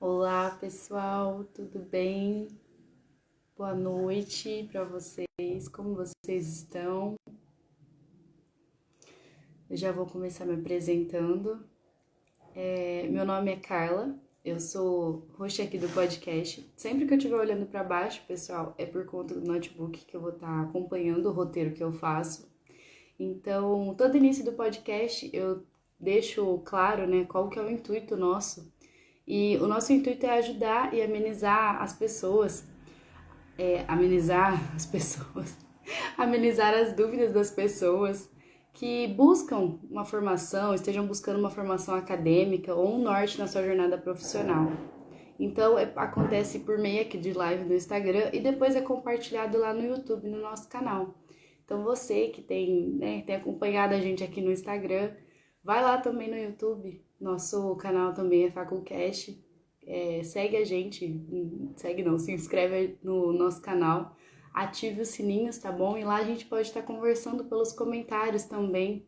Olá, pessoal, tudo bem? Boa noite para vocês. Como vocês estão? Eu já vou começar me apresentando. Meu nome é Carla, eu sou host aqui do podcast. Sempre que eu estiver olhando para baixo, pessoal, é por conta do notebook que eu vou estar acompanhando o roteiro que eu faço. Então, todo início do podcast eu deixo claro, né, qual que é o intuito nosso. E o nosso intuito é ajudar e amenizar as pessoas amenizar as pessoas, amenizar as dúvidas das pessoas que buscam uma formação, estejam buscando uma formação acadêmica ou um norte na sua jornada profissional. Então, acontece por meio aqui de live no Instagram e depois é compartilhado lá no YouTube, no nosso canal. Então, você que tem acompanhado a gente aqui no Instagram, vai lá também no YouTube. Nosso canal também é Faculcast. Segue a gente, segue não, se inscreve no nosso canal, ative os sininhos, tá bom? E lá a gente pode estar conversando pelos comentários também.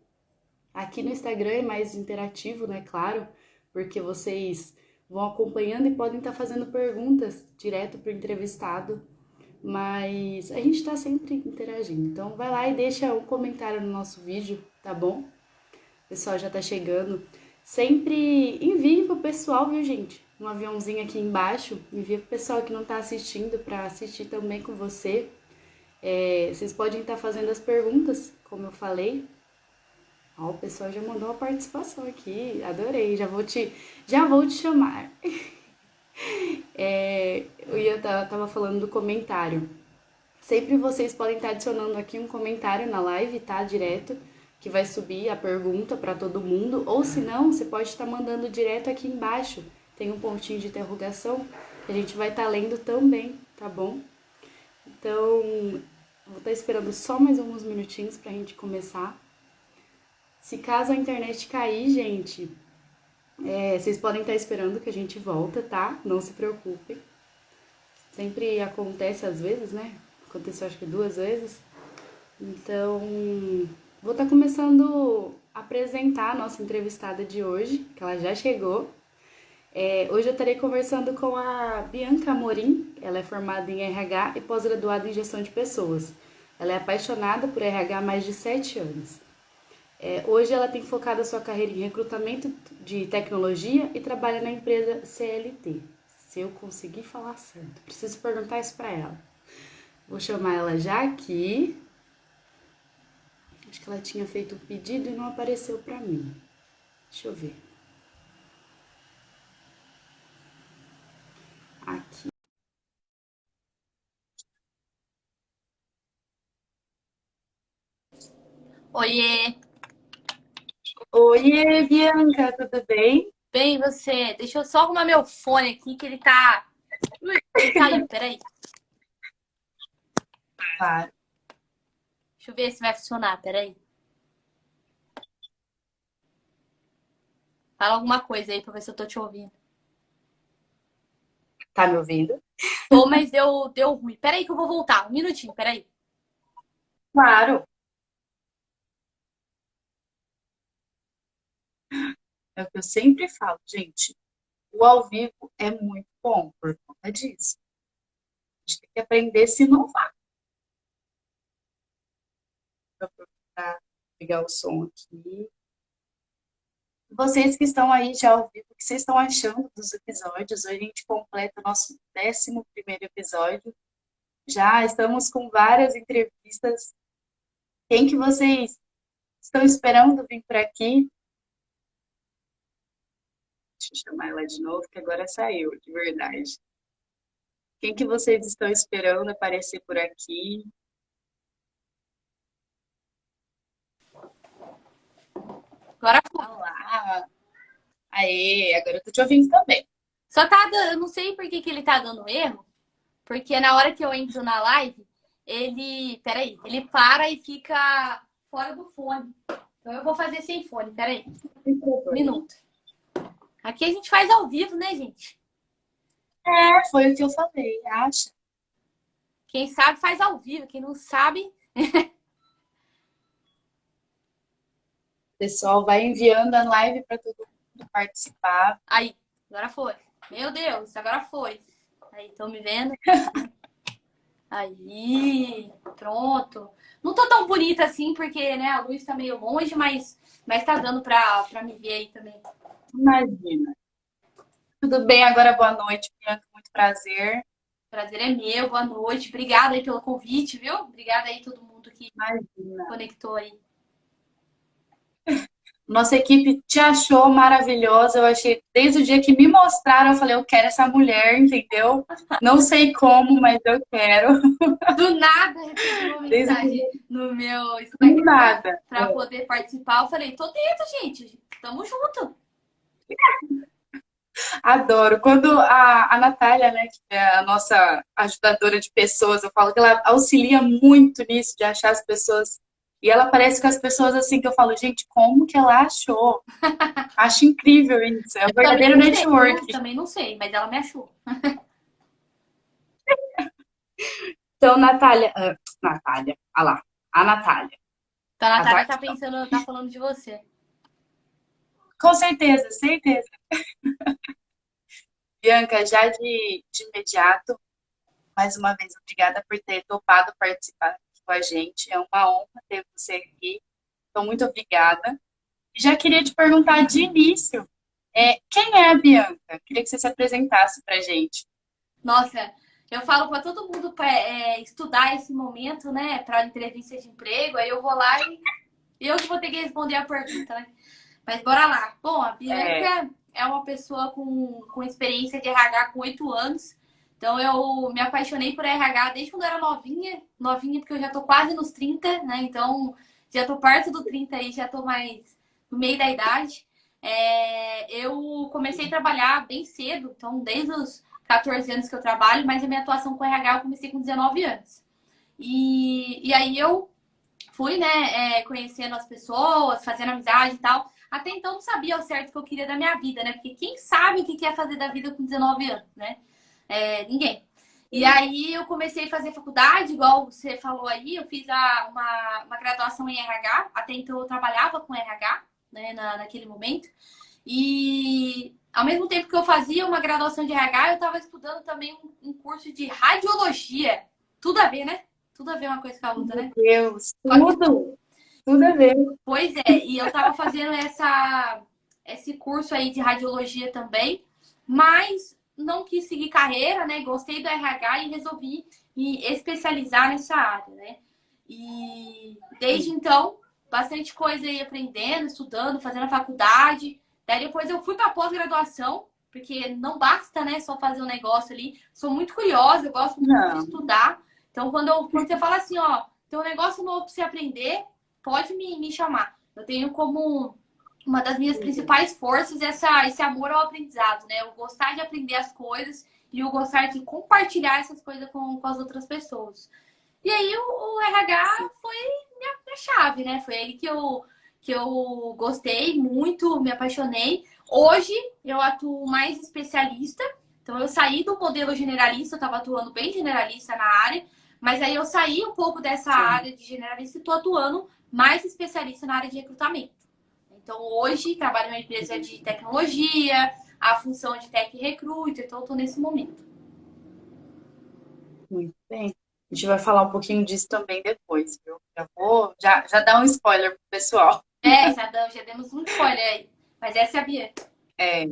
Aqui no Instagram é mais interativo, né? Claro, porque vocês vão acompanhando e podem estar fazendo perguntas direto para o entrevistado, mas a gente está sempre interagindo. Então vai lá e deixa um comentário no nosso vídeo, tá bom? O pessoal já tá chegando. Sempre envie pro pessoal, viu, gente? Um aviãozinho aqui embaixo. Envia pro pessoal que não tá assistindo para assistir também com você. Vocês podem estar fazendo as perguntas, como eu falei. Ó, o pessoal já mandou uma participação aqui. Adorei. Já vou te chamar. Tava falando do comentário. Sempre vocês podem estar adicionando aqui um comentário na live, tá? Direto, que vai subir a pergunta para todo mundo. Ou se não, você pode estar mandando direto aqui embaixo. Tem um pontinho de interrogação que a gente vai estar lendo também, tá bom? Então, vou estar esperando só mais alguns minutinhos para a gente começar. Se caso a internet cair, gente, vocês podem estar esperando que a gente volta, tá? Não se preocupem. Sempre acontece às vezes, né? Aconteceu acho que 2 vezes. Então, vou estar começando a apresentar a nossa entrevistada de hoje, que ela já chegou. Hoje eu estarei conversando com a Bianca Amorim. Ela é formada em RH e pós-graduada em gestão de pessoas. Ela é apaixonada por RH há mais de 7 anos. Hoje ela tem focado a sua carreira em recrutamento de tecnologia e trabalha na empresa CLT. Se eu conseguir falar certo, preciso perguntar isso para ela. Vou chamar ela já aqui. Acho que ela tinha feito o pedido e não apareceu para mim. Deixa eu ver. Aqui. Oiê, Oi, Bianca, tudo bem? bem você? Deixa eu só arrumar meu fone aqui que ele tá. Ui, ele caiu, peraí. Claro. Deixa eu ver se vai funcionar, peraí. Fala alguma coisa aí pra ver se eu tô te ouvindo. Tá me ouvindo? Tô, mas deu ruim. Peraí que eu vou voltar. Um minutinho, peraí. Claro. É o que eu sempre falo, gente. O ao vivo é muito bom por conta disso. A gente tem que aprender a se inovar para pegar o som aqui. Vocês que estão aí já ao vivo, o que vocês estão achando dos episódios? Hoje a gente completa o nosso 11º episódio. Já estamos com várias entrevistas. Quem que vocês estão esperando vir por aqui? Deixa eu chamar ela de novo, que agora saiu, de verdade. Quem que vocês estão esperando aparecer por aqui? Agora foi. Olá! Aê, agora eu tô te ouvindo também. Só tá dando. Eu não sei por que ele tá dando erro. Porque na hora que eu entro na live, ele. Peraí. Ele para e fica fora do fone. Então eu vou fazer sem fone, peraí. Sem Um problema. minuto. Aqui a gente faz ao vivo, né, gente? Foi o que eu falei, acha? Quem sabe faz ao vivo. Quem não sabe. O pessoal vai enviando a live para todo mundo participar. Aí. Agora foi. Meu Deus, agora foi. Aí, estão me vendo? Aí, pronto. Não tô tão bonita assim, porque, né, a luz tá meio longe, mas tá dando pra me ver aí também. Imagina. Tudo bem, agora boa noite, Bianca, muito prazer. Prazer é meu, boa noite. Obrigada aí pelo convite, viu? Obrigada aí todo mundo que Imagina. conectou aí. Nossa equipe te achou maravilhosa. Eu achei, desde o dia que me mostraram, eu falei, eu quero essa mulher, entendeu? Não sei como, mas eu quero. Do nada recebi uma Desde que mensagem no meu do Instagram nada. para poder participar. Eu falei, tô dentro, gente. Tamo junto. Adoro. Quando a Natália, né, que é a nossa ajudadora de pessoas, eu falo que ela auxilia muito nisso, de achar as pessoas. E ela parece com as pessoas assim que eu falo, gente, como que ela achou? Acho incrível isso. É um Eu também verdadeiro não sei, viu? network. Também não sei, mas ela me achou. Então, Natália, Natália, olha lá, a Natália. Então a A Natália Tati, tá pensando, tá falando de você. com certeza, certeza. Bianca, já de imediato, mais uma vez, obrigada por ter topado participar aqui com a gente. É uma honra ter você aqui. Então, muito obrigada. E já queria te perguntar de início, quem é a Bianca? Queria que você se apresentasse para a gente. Nossa, eu falo para todo mundo pra, estudar esse momento, né, para entrevista de emprego. Aí eu vou lá e eu que vou ter que responder a pergunta, né? Mas bora lá. Bom, a É, Bianca é uma pessoa com experiência de RH com 8 anos. Então eu me apaixonei por RH desde quando eu era novinha. Novinha porque eu já tô quase nos 30, né? Então já tô perto do 30 aí, já tô mais no meio da idade. Eu comecei a trabalhar bem cedo, então desde os 14 anos que eu trabalho, mas a minha atuação com RH eu comecei com 19 anos. E aí eu fui, né, conhecendo as pessoas, fazendo amizade e tal. Até então não sabia ao certo o que eu queria da minha vida, né? Porque quem sabe o que quer fazer da vida com 19 anos, né? Ninguém. E aí eu comecei a fazer faculdade, igual você falou aí, eu fiz uma graduação em RH, até então eu trabalhava com RH, né, naquele momento. E ao mesmo tempo que eu fazia uma graduação de RH, eu estava estudando também um curso de radiologia. Tudo a ver, né? Tudo a ver uma coisa com a outra, meu né? Deus, Só que tudo a ver. Pois é, e eu tava fazendo esse curso aí de radiologia também, mas não quis seguir carreira, né? Gostei do RH e resolvi me especializar nessa área, né? E desde então, bastante coisa aí aprendendo, estudando, fazendo a faculdade. Daí depois eu fui para pós-graduação, porque não basta, né, só fazer um negócio ali. Sou muito curiosa, eu gosto muito de Não, estudar. Então, quando você fala assim, ó, tem um negócio novo para você aprender, pode me chamar. Eu tenho como uma das minhas principais forças esse amor ao aprendizado, né? Eu gostar de aprender as coisas e eu gostar de compartilhar essas coisas com as outras pessoas. E aí o RH foi minha chave, né? Foi aí que eu gostei muito, me apaixonei. Hoje eu atuo mais especialista. Então eu saí do modelo generalista, eu estava atuando bem generalista na área, mas aí eu saí um pouco dessa sim. área de generalista e estou atuando mais especialista na área de recrutamento. Então hoje trabalho em uma empresa de tecnologia, a função de tech recruiter, então estou nesse momento. Muito bem. A gente vai falar um pouquinho disso também depois, viu? Já dar um spoiler pro pessoal. Já demos um spoiler aí. Mas essa é a Bianca. É.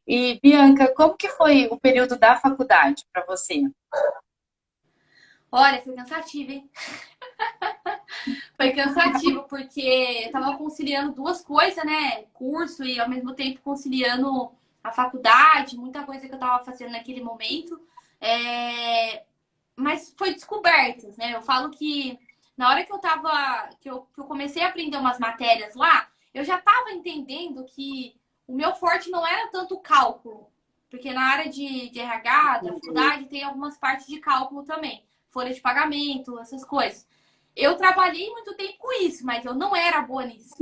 E, Bianca, como que foi o período da faculdade para você? Olha, foi cansativo, hein? Foi cansativo, porque eu tava conciliando duas coisas, né? Curso e ao mesmo tempo conciliando a faculdade, muita coisa que eu tava fazendo naquele momento. É, Mas foi descobertas, né? Eu falo que na hora que eu tava, que eu comecei a aprender umas matérias lá, eu já tava entendendo que o meu forte não era tanto cálculo. Porque na área de RH, da faculdade, tem algumas partes de cálculo também. Folha de pagamento, essas coisas. Eu trabalhei muito tempo com isso, mas eu não era boa nisso.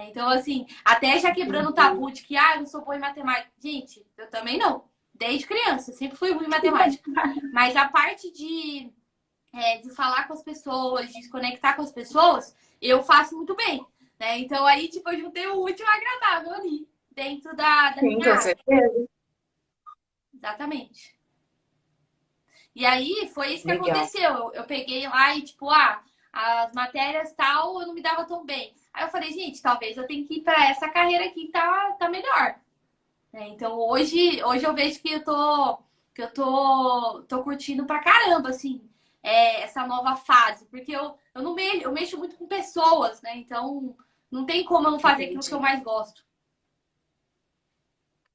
Então, assim, até já quebrando o tabu de que, eu não sou boa em matemática. Gente, eu também não. Desde criança, eu sempre fui ruim em matemática. Mas a parte de falar com as pessoas, de se conectar com as pessoas, eu faço muito bem. Né? Então, aí, tipo, eu juntei o útil ao agradável ali. dentro da Sim, minha com área. certeza. Exatamente. E aí foi isso que Legal. aconteceu. Eu peguei lá e, tipo, as matérias tal, eu não me dava tão bem. Aí eu falei, gente, talvez eu tenha que ir para essa carreira aqui que tá melhor. Então hoje eu vejo que tô curtindo pra caramba, assim, essa nova fase. Porque eu não eu mexo muito com pessoas, né? Então não tem como eu não fazer aquilo que eu Entendi. mais gosto.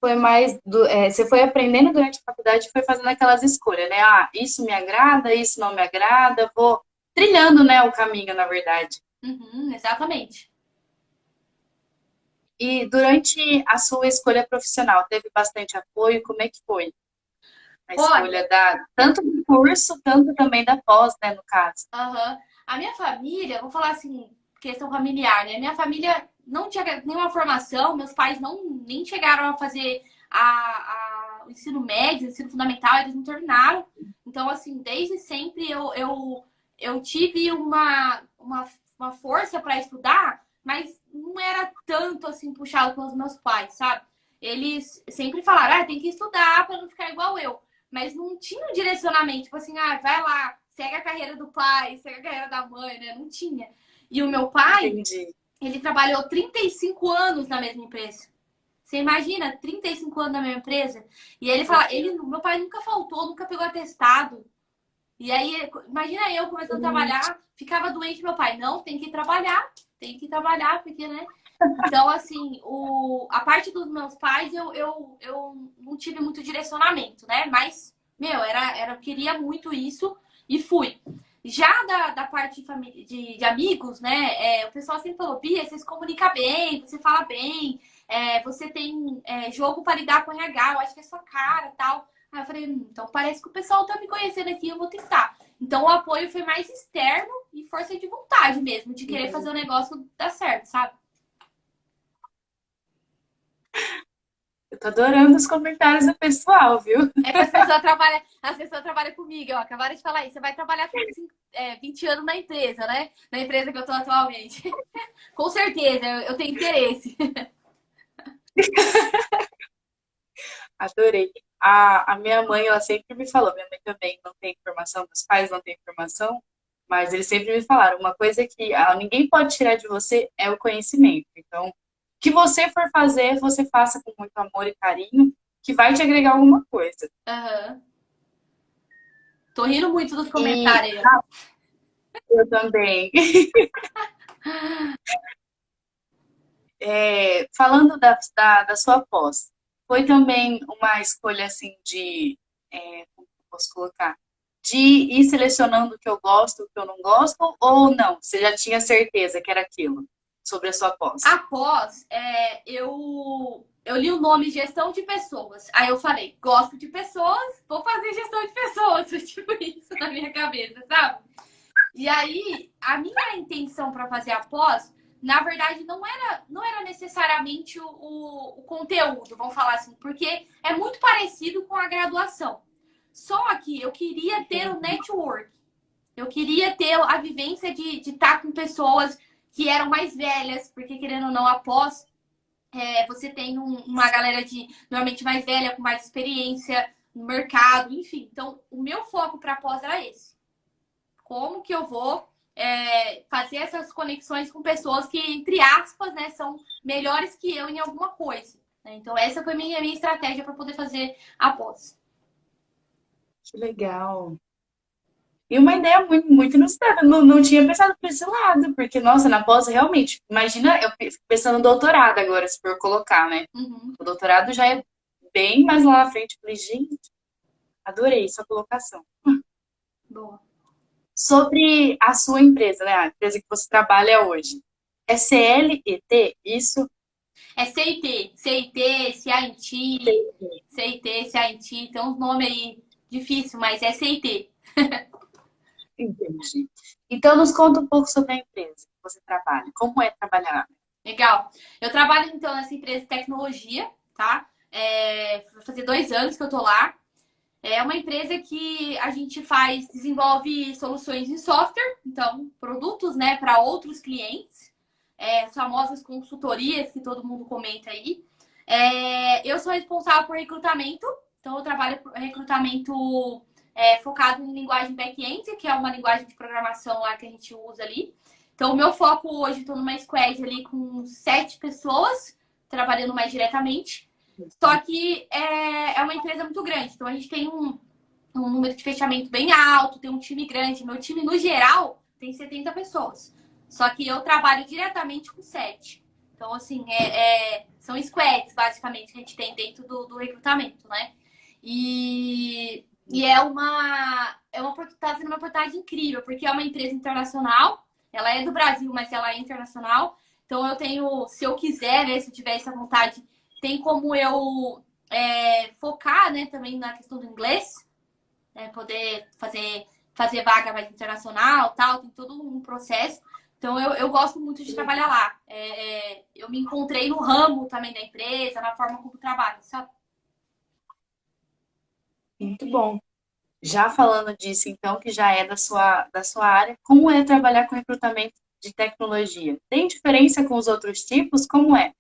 Foi mais você foi aprendendo durante a faculdade e foi fazendo aquelas escolhas, né? Ah, isso me agrada, isso não me agrada, vou trilhando, né, o caminho, na verdade. Uhum, exatamente. E durante a sua escolha profissional, teve bastante apoio? Como é que foi a Olha, escolha da tanto do curso, tanto também da pós, né, no caso? aham. A minha família, vou falar assim, questão familiar, né? Minha família não tinha nenhuma formação, meus pais não nem chegaram a fazer o ensino médio, o ensino fundamental, eles não terminaram. Então, assim, desde sempre eu tive uma força para estudar, mas não era tanto assim puxado pelos meus pais, sabe? Eles sempre falaram, tem que estudar para não ficar igual eu. Mas não tinha um direcionamento, tipo assim, vai lá, segue a carreira do pai, segue a carreira da mãe, né? Não tinha. E o meu pai, Entendi. ele trabalhou 35 anos na mesma empresa. Você imagina, 35 anos na mesma empresa? E ele Meu fala, Deus. meu pai nunca faltou, nunca pegou atestado. E aí, imagina eu começando a trabalhar, ficava doente, meu pai, não, tem que trabalhar, porque, né? Então, assim, a parte dos meus pais, eu não tive muito direcionamento, né? Mas, meu, eu queria muito isso e fui. Já da parte de, família, de amigos, né? O pessoal sempre falou, Bia, você se comunica bem, você fala bem, você tem jogo para lidar com RH, eu acho que é sua cara tal. Aí eu falei, então parece que o pessoal tá me conhecendo aqui, eu vou tentar. Então o apoio foi mais externo e força de vontade mesmo, de querer fazer o negócio dar certo, sabe? Eu tô adorando os comentários do pessoal, viu? É que as pessoas trabalham comigo, ó, acabaram de falar isso. Você vai trabalhar 20 anos na empresa, né? Na empresa que eu tô atualmente. Com certeza, eu tenho interesse. Adorei. A minha mãe, ela sempre me falou, minha mãe também não tem informação, meus pais não têm informação, mas eles sempre me falaram, uma coisa que ninguém pode tirar de você é o conhecimento. Então, o que você for fazer, você faça com muito amor e carinho, que vai te agregar alguma coisa. Aham. Tô rindo muito dos E comentários aí, ó. eu também. Falando da sua pós, foi também uma escolha assim como eu posso colocar, de ir selecionando o que eu gosto, o que eu não gosto, ou não? Você já tinha certeza que era aquilo sobre a sua pós? Após, eu li o nome Gestão de Pessoas. Aí eu falei, gosto de pessoas, vou fazer gestão de pessoas. Foi tipo isso na minha cabeça, sabe? E aí, a minha intenção para fazer a pós, na verdade, não era necessariamente o conteúdo, vamos falar assim, porque é muito parecido com a graduação. Só que eu queria ter o network. Eu queria ter a vivência de estar com pessoas que eram mais velhas, porque querendo ou não, após você tem uma galera normalmente mais velha, com mais experiência no mercado, enfim. Então, o meu foco para pós era esse. Como que eu vou fazer essas conexões com pessoas que, entre aspas, né, são melhores que eu em alguma coisa. Né? Então, essa foi minha estratégia para poder fazer a pós. Que legal. E uma ideia muito, muito inusitada. Não tinha pensado por esse lado, porque, nossa, na pós, realmente, imagina, eu fico pensando no doutorado agora, se for colocar, né? Uhum. O doutorado já é bem mais lá na frente. Eu falei, gente, adorei sua colocação. Boa. Sobre a sua empresa, né? A empresa que você trabalha hoje. É CLET, isso? É CIT, CIT, CIT, CIT, CIT, tem uns nomes aí difícil, mas é CIT. Entendi. Então, nos conta um pouco sobre a empresa que você trabalha. Como é trabalhar? Legal. Eu trabalho, então, nessa empresa de tecnologia, tá? Vai fazer 2 anos que eu tô lá. É uma empresa que a gente desenvolve soluções em software, então, produtos, né, para outros clientes, as famosas consultorias que todo mundo comenta aí. Eu sou responsável por recrutamento, então eu trabalho por recrutamento focado em linguagem back-end, que é uma linguagem de programação lá que a gente usa ali. Então, o meu foco hoje, estou numa squad ali com 7 pessoas, trabalhando mais diretamente. Só que é uma empresa muito grande, então a gente tem um número de fechamento bem alto, tem um time grande. Meu time, no geral, tem 70 pessoas. Só que eu trabalho diretamente com 7. Então, assim, são squads, basicamente, que a gente tem dentro do recrutamento, né? E tá sendo uma oportunidade incrível, porque é uma empresa internacional, ela é do Brasil, mas ela é internacional. Então, eu tenho, se eu quiser, né, se eu tiver essa vontade, tem como eu focar, né, também na questão do inglês, poder fazer vaga mais internacional, tal, tem todo um processo. Então, eu gosto muito de trabalhar lá. Eu me encontrei no ramo também da empresa, na forma como trabalho, sabe? Muito bom. Já falando disso, então, que já é da sua área, como é trabalhar com recrutamento de tecnologia? Tem diferença com os outros tipos? Como é?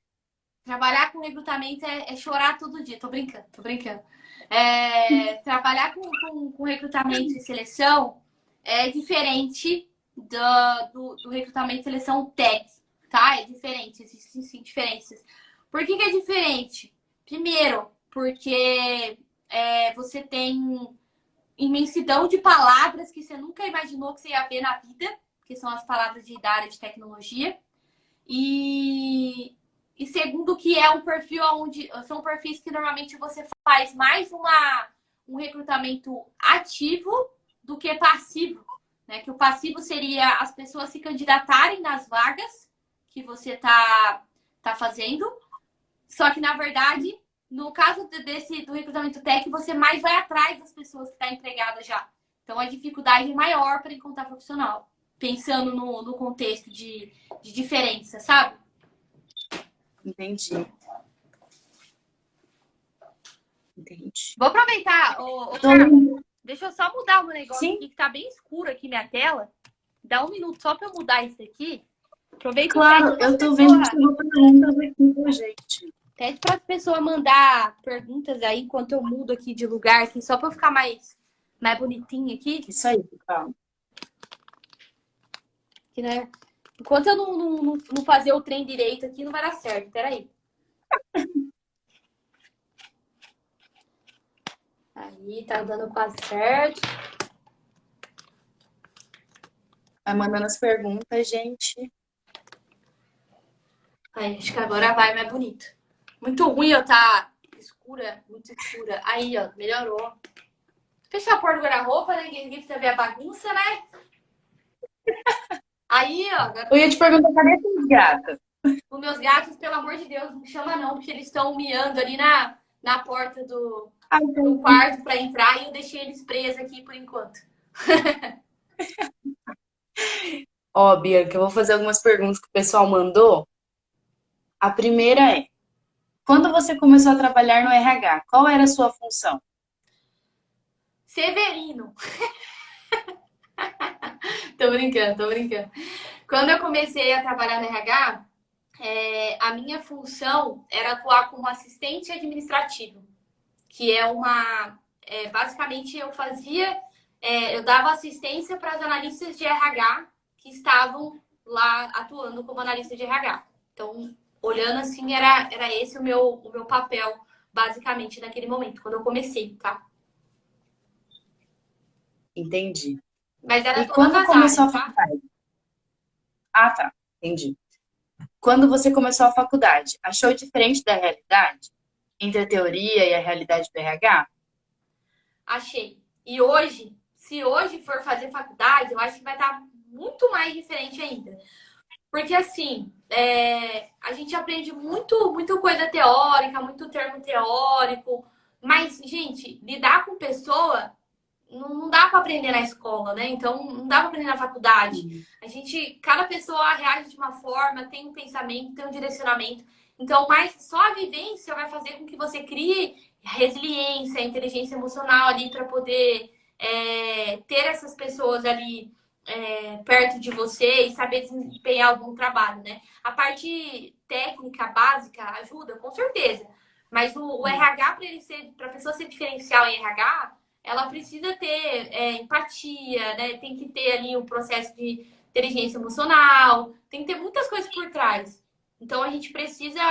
Trabalhar com recrutamento é chorar todo dia. Tô brincando, tô brincando. Trabalhar com recrutamento e seleção é diferente do recrutamento e seleção tech, tá? É diferente, existem sim diferenças. Por que é diferente? Primeiro, porque você tem imensidão de palavras que você nunca imaginou que você ia ver na vida, que são as palavras da área de tecnologia. E segundo que é um perfil onde são perfis que normalmente você faz mais um recrutamento ativo do que passivo, né? Que o passivo seria as pessoas se candidatarem nas vagas que você tá fazendo. Só que, na verdade, no caso do recrutamento tech, você mais vai atrás das pessoas que estão empregadas já. Então, a dificuldade é maior para encontrar profissional. Pensando no contexto de diferença, sabe? Entendi. Entendi. Vou aproveitar, Tô- Carla, deixa eu só mudar um negócio Sim, aqui que tá bem escuro aqui minha tela. Dá um minuto só para eu mudar isso aqui. Aproveita e claro, eu tô vendo que chegou perguntas aqui pra gente. pede para as pessoas mandar perguntas aí enquanto eu mudo aqui de lugar, aqui, só para eu ficar mais bonitinha aqui. Isso aí, pessoal. Que, né? Enquanto eu não fazer o trem direito aqui, não vai dar certo. Peraí. Aí, tá dando quase certo. Vai mandando as perguntas, gente. Aí, acho que agora vai mais bonito. Muito ruim eu tá escura, muito escura. Aí, ó, melhorou. Fechar a porta do guarda-roupa, né? Ninguém precisa ver a bagunça, né? Aí, ó, agora Eu ia te perguntar, cadê esses gatos? os meus gatos, pelo amor de Deus, não me chama não, porque eles estão miando ali na porta do Ai, quarto para entrar e eu deixei eles presos aqui por enquanto. ó, Bianca, eu vou fazer algumas perguntas que o pessoal mandou. A primeira é: quando você começou a trabalhar no RH, qual era a sua função? Severino. Tô brincando, tô brincando. Quando eu comecei a trabalhar no RH, a minha função era atuar como assistente administrativo, que basicamente eu dava assistência para as analistas de RH que estavam lá atuando como analista de RH. Então, olhando assim, era esse o meu papel, basicamente, naquele momento, quando eu comecei, tá? Entendi. Mas era E todas quando as começou áreas, a tá? faculdade? Ah, tá. Entendi. Quando você começou a faculdade, achou diferente da realidade? Entre a teoria e a realidade do RH? Achei. E hoje, se hoje for fazer faculdade, eu acho que vai estar muito mais diferente ainda. Porque assim, a gente aprende muito coisa teórica, muito termo teórico, mas, gente, lidar com pessoa não dá para aprender na escola, né? Então, não dá para aprender na faculdade. Cada pessoa reage de uma forma, tem um pensamento, tem um direcionamento. Então, mas só a vivência vai fazer com que você crie resiliência, inteligência emocional ali para poder ter essas pessoas ali perto de você e saber desempenhar algum trabalho, né? A parte técnica básica ajuda, com certeza. Mas o RH, para a pessoa ser diferencial em RH, ela precisa ter empatia, né? Tem que ter ali o processo de inteligência emocional, tem que ter muitas coisas por trás. Então a gente precisa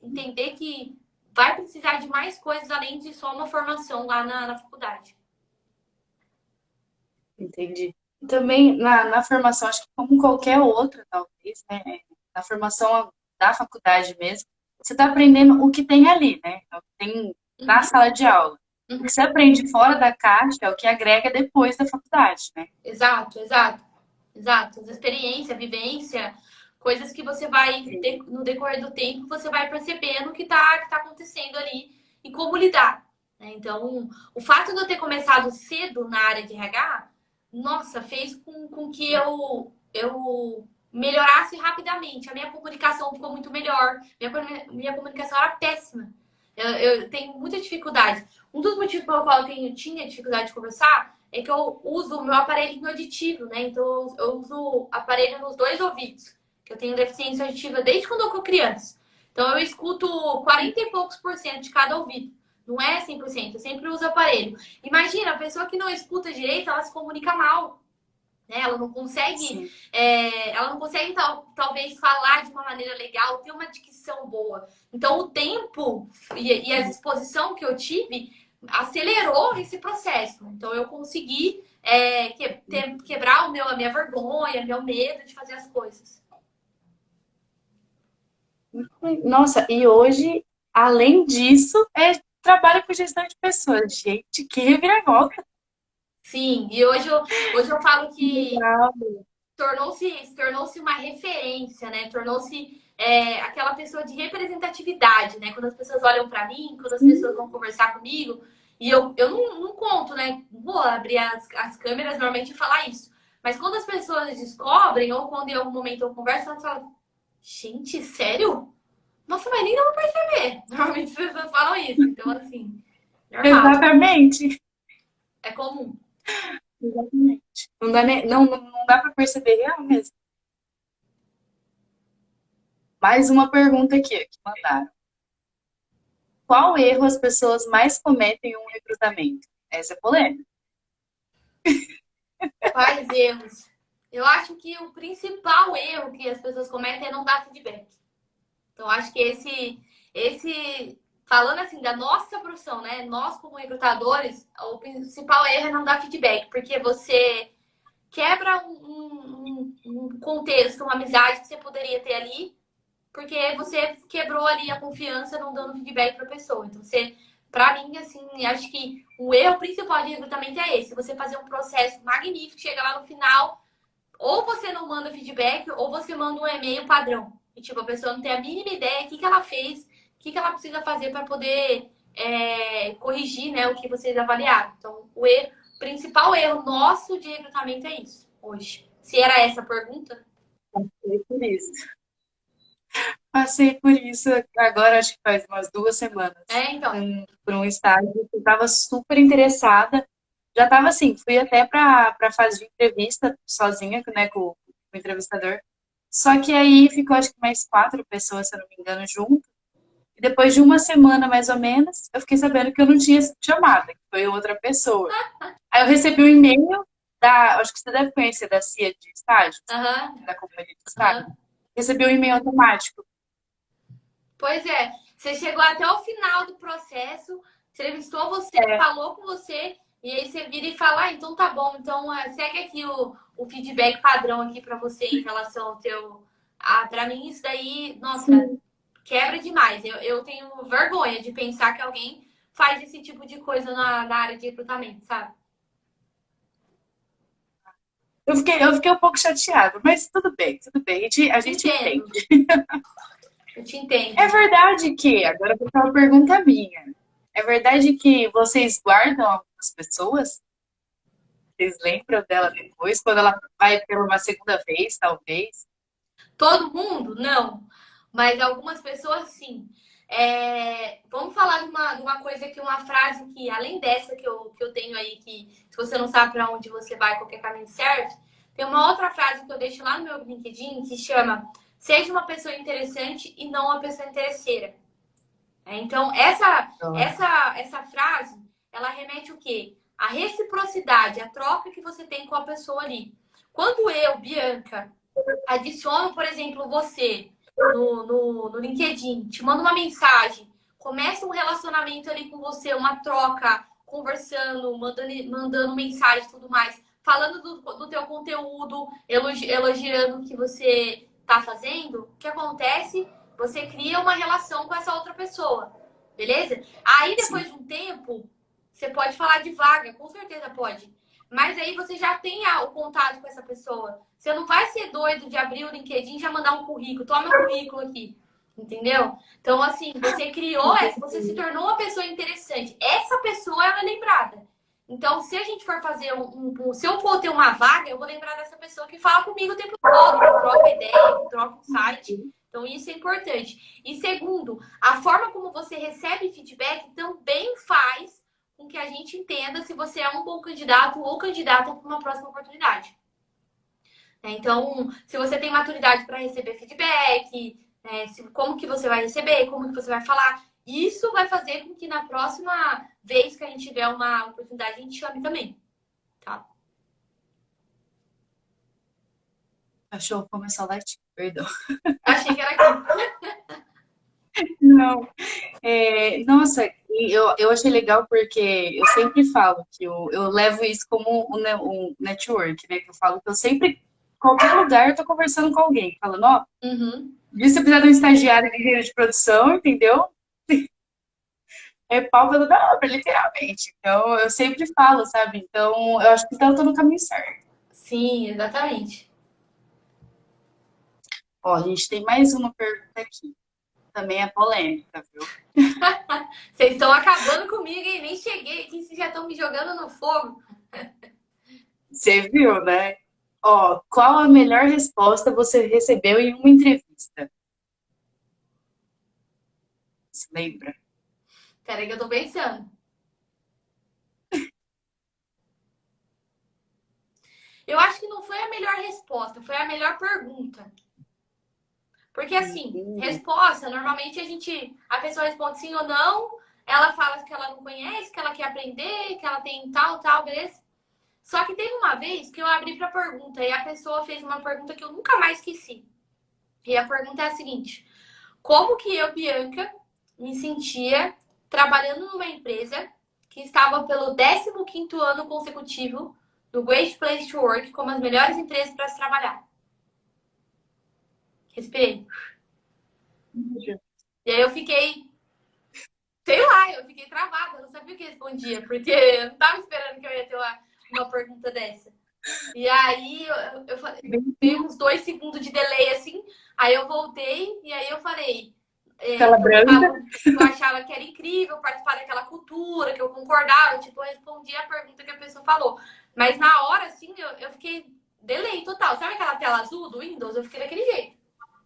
entender que vai precisar de mais coisas além de só uma formação lá na faculdade. Entendi. Também na formação, acho que como qualquer outra, talvez, né? Na formação da faculdade mesmo, você está aprendendo o que tem ali, né? O que tem na Uhum, sala de aula. O uhum. que você aprende fora da caixa é o que agrega depois da faculdade, né? Exato, exato, exato. As experiência, vivência, coisas que você vai, no decorrer do tempo, você vai percebendo que tá acontecendo ali e como lidar, né? Então, o fato de eu ter começado cedo na área de RH, nossa, fez com que eu melhorasse rapidamente. A minha comunicação ficou muito melhor. Minha comunicação era péssima. Eu tenho muita dificuldade. Um dos motivos pelo qual tinha dificuldade de conversar é que eu uso o meu aparelho auditivo, né? Então eu uso aparelho nos dois ouvidos, que eu tenho deficiência auditiva desde quando eu fui criança. Então eu escuto 40 e poucos por cento de cada ouvido. Não é 100%, eu sempre uso aparelho. Imagina, a pessoa que não escuta direito, ela se comunica mal. Né? Sim. Ela não consegue talvez falar de uma maneira legal, ter uma dicção boa. Então, o tempo e a exposição que eu tive acelerou esse processo. Então, eu consegui quebrar a minha vergonha, meu medo de fazer as coisas. Nossa, e hoje, além disso, trabalho com gestão de pessoas. Gente, que reviravolta. Sim, e hoje eu falo que Legal. tornou-se uma referência, né? Tornou-se aquela pessoa de representatividade, né? Quando as pessoas olham para mim, quando as pessoas vão conversar comigo, e eu não conto, né? Vou abrir as câmeras normalmente e falar isso. Mas quando as pessoas descobrem, ou quando em algum momento eu converso, elas falam, gente, sério? Nossa, mas nem dá pra perceber. Normalmente as pessoas falam isso. Então, assim, normal. Exatamente. É comum. Exatamente. Não dá para perceber real mesmo. Mais uma pergunta aqui que mandaram. Qual erro as pessoas mais cometem em um recrutamento? Essa é polêmica. Quais erros? Eu acho que o principal erro que as pessoas cometem é não dar feedback. Então, acho que falando assim da nossa profissão, né? Nós como recrutadores, o principal erro é não dar feedback, porque você quebra um contexto, uma amizade que você poderia ter ali, porque você quebrou ali a confiança não dando feedback para a pessoa. Então, para mim, assim, acho que o erro principal de recrutamento é esse: você fazer um processo magnífico, chega lá no final, ou você não manda feedback, ou você manda um e-mail padrão. E, tipo, a pessoa não tem a mínima ideia do que ela fez, o que ela precisa fazer para poder corrigir, né, o que vocês avaliaram. Então, principal erro nosso de recrutamento é isso, hoje. Se era essa a pergunta? Passei por isso. Passei por isso agora, acho que faz umas 2 semanas. Então. Por um estágio que eu estava super interessada. Já estava assim, fui até para a fase de entrevista sozinha, né, com o entrevistador. Só que aí ficou acho que mais 4 pessoas, se eu não me engano, junto. E depois de uma semana, mais ou menos, eu fiquei sabendo que eu não tinha sido chamada, que foi outra pessoa. Aí eu recebi um e-mail acho que você deve conhecer, da CIA de estágios, da companhia de estágio. Recebi um e-mail automático. Pois é, você chegou até o final do processo, entrevistou você, falou com você, e aí você vira e fala, então tá bom, então segue aqui o feedback padrão aqui para você em relação ao teu. Ah, para mim isso daí, nossa, Sim. quebra demais. Eu tenho vergonha de pensar que alguém faz esse tipo de coisa na área de recrutamento, sabe? Eu fiquei um pouco chateada, mas tudo bem, tudo bem. A gente Entendo, entende. eu te entendo. É verdade que, agora eu vou fazer uma pergunta minha. É verdade que vocês guardam algumas pessoas? Vocês lembram dela depois, quando ela vai pela uma segunda vez, talvez? Todo mundo? Não. Mas algumas pessoas, sim. Vamos falar de uma coisa que, uma frase que, além dessa que eu tenho aí, que se você não sabe para onde você vai, qualquer caminho certo, tem uma outra frase que eu deixo lá no meu LinkedIn que chama: seja uma pessoa interessante e não uma pessoa interesseira. Então, Então, essa frase, ela remete o quê? A reciprocidade, a troca que você tem com a pessoa ali. Quando eu, Bianca, adiciono, por exemplo, você no LinkedIn, te mando uma mensagem, começa um relacionamento ali com você, uma troca, conversando, mandando mensagem e tudo mais, falando do teu conteúdo, elogiando o que você está fazendo, o que acontece? Você cria uma relação com essa outra pessoa, beleza? Aí, depois sim. de um tempo, você pode falar de vaga, com certeza pode. Mas aí você já tem o contato com essa pessoa. Você não vai ser doido de abrir o LinkedIn e já mandar um currículo. Toma meu currículo aqui. Entendeu? Então, assim, você criou, você se tornou uma pessoa interessante. Essa pessoa, ela é lembrada. Então, se a gente for fazer se eu for ter uma vaga, eu vou lembrar dessa pessoa que fala comigo o tempo todo, que troca ideia, que troca um site. Então, isso é importante. E segundo, a forma como você recebe feedback também faz com que a gente entenda se você é um bom candidato ou candidata para uma próxima oportunidade. Então, se você tem maturidade para receber feedback, como que você vai receber, como que você vai falar, isso vai fazer com que na próxima vez que a gente tiver uma oportunidade, a gente chame também, tá? Cachorro começou a latir, perdão. Achei que era aqui. Não. Nossa, e eu achei legal porque eu sempre falo que eu levo isso como um network, né? Que eu falo que eu sempre, qualquer lugar, eu tô conversando com alguém, falando, ó, Uhum. se você precisar de um estagiário de engenheiro de produção, entendeu? É pau pela da obra, literalmente. Então, eu sempre falo, sabe? Então, eu acho que então eu tô no caminho certo. Sim, exatamente. Ó, a gente tem mais uma pergunta aqui. Também é polêmica, viu? Vocês estão acabando comigo, hein? Nem cheguei aqui, vocês já estão me jogando no fogo. Você viu, né? Ó, qual a melhor resposta você recebeu em uma entrevista? Se lembra? Peraí que eu tô pensando. Eu acho que não foi a melhor resposta, foi a melhor pergunta. Porque assim, Uhum. resposta, normalmente a pessoa responde sim ou não, ela fala que ela não conhece, que ela quer aprender, que ela tem tal, tal, beleza? Só que teve uma vez que eu abri para pergunta e a pessoa fez uma pergunta que eu nunca mais esqueci. E a pergunta é a seguinte: como que eu, Bianca, me sentia trabalhando numa empresa que estava pelo 15º ano consecutivo no Great Place to Work como as melhores empresas para se trabalhar? Respirei. E aí eu fiquei, sei lá, eu fiquei travada, eu não sabia o que respondia, porque eu não tava esperando que eu ia ter uma pergunta dessa. E aí eu falei, dei uns 2 segundos de delay assim, aí eu voltei e aí eu falei Tela branca. que eu achava que era incrível participar daquela cultura, que eu concordava, tipo, eu respondi a pergunta que a pessoa falou. Mas na hora, assim, eu fiquei delay total. Sabe aquela tela azul do Windows? Eu fiquei daquele jeito.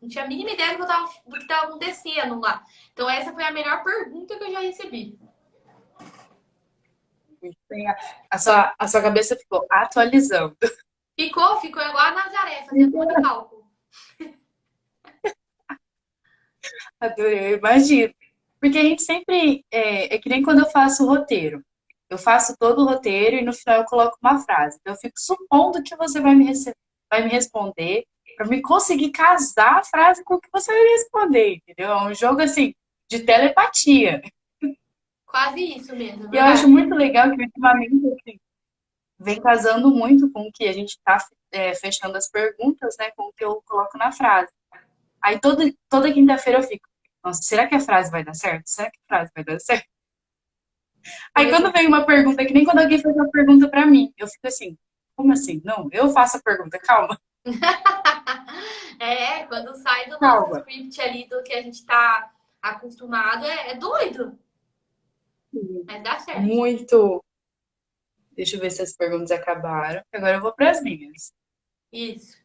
Não tinha a mínima ideia do que estava acontecendo lá. Então, essa foi a melhor pergunta que eu já recebi. A sua cabeça ficou atualizando. Ficou igual a Nazaré, fazendo um monte de cálculo. Adorei, eu imagino. Porque a gente sempre. É que nem quando eu faço o roteiro. Eu faço todo o roteiro e no final eu coloco uma frase. Então eu fico supondo que você vai me responder para me conseguir casar a frase com o que você vai me responder, entendeu? É um jogo assim de telepatia. Quase isso mesmo, é E eu acho verdade. muito legal que ultimamente assim, vem casando muito com o que a gente está fechando as perguntas, né? Com o que eu coloco na frase. Aí toda quinta-feira eu fico, nossa, será que a frase vai dar certo? Será que a frase vai dar certo? Aí Pois quando é. vem uma pergunta, que nem quando alguém faz uma pergunta pra mim, eu fico assim, como assim? Não, eu faço a pergunta, calma, Quando sai do nosso calma. script ali do que a gente tá acostumado, é doido, mas dá certo. Muito. Deixa eu ver se as perguntas acabaram. Agora eu vou para as minhas. Isso.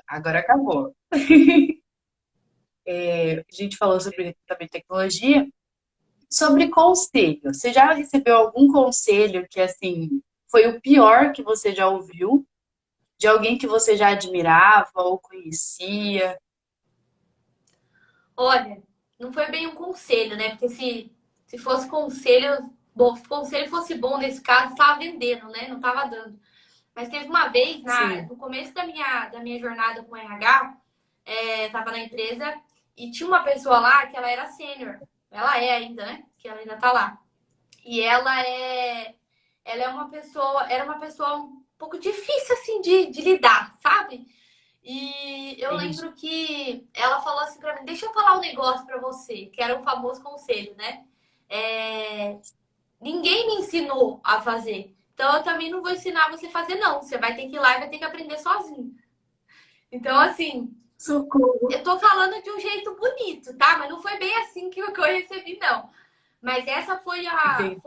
Agora acabou. A gente falou sobre também tecnologia. Sobre conselho. Você já recebeu algum conselho que, assim, foi o pior que você já ouviu? De alguém que você já admirava ou conhecia? Olha. não foi bem um conselho, né? Porque se fosse conselho, bom, se conselho fosse bom nesse caso, estava vendendo, né? Não estava dando. Mas teve uma vez, Sim. no começo da minha jornada com RH, estava na empresa e tinha uma pessoa lá que ela era sênior. Ela é ainda, né? Que ela ainda tá lá. E ela é uma pessoa, era uma pessoa um pouco difícil, assim, de lidar, sabe? E eu Entendi. lembro que ela falou assim pra mim, deixa eu falar um negócio pra você, que era um famoso conselho, né? É, ninguém me ensinou a fazer. Então eu também não vou ensinar você a fazer, não. Você vai ter que ir lá e vai ter que aprender sozinho. Então, assim, Socorro. eu tô falando de um jeito bonito, tá? Mas não foi bem assim que eu recebi, não. Mas essa Entendi.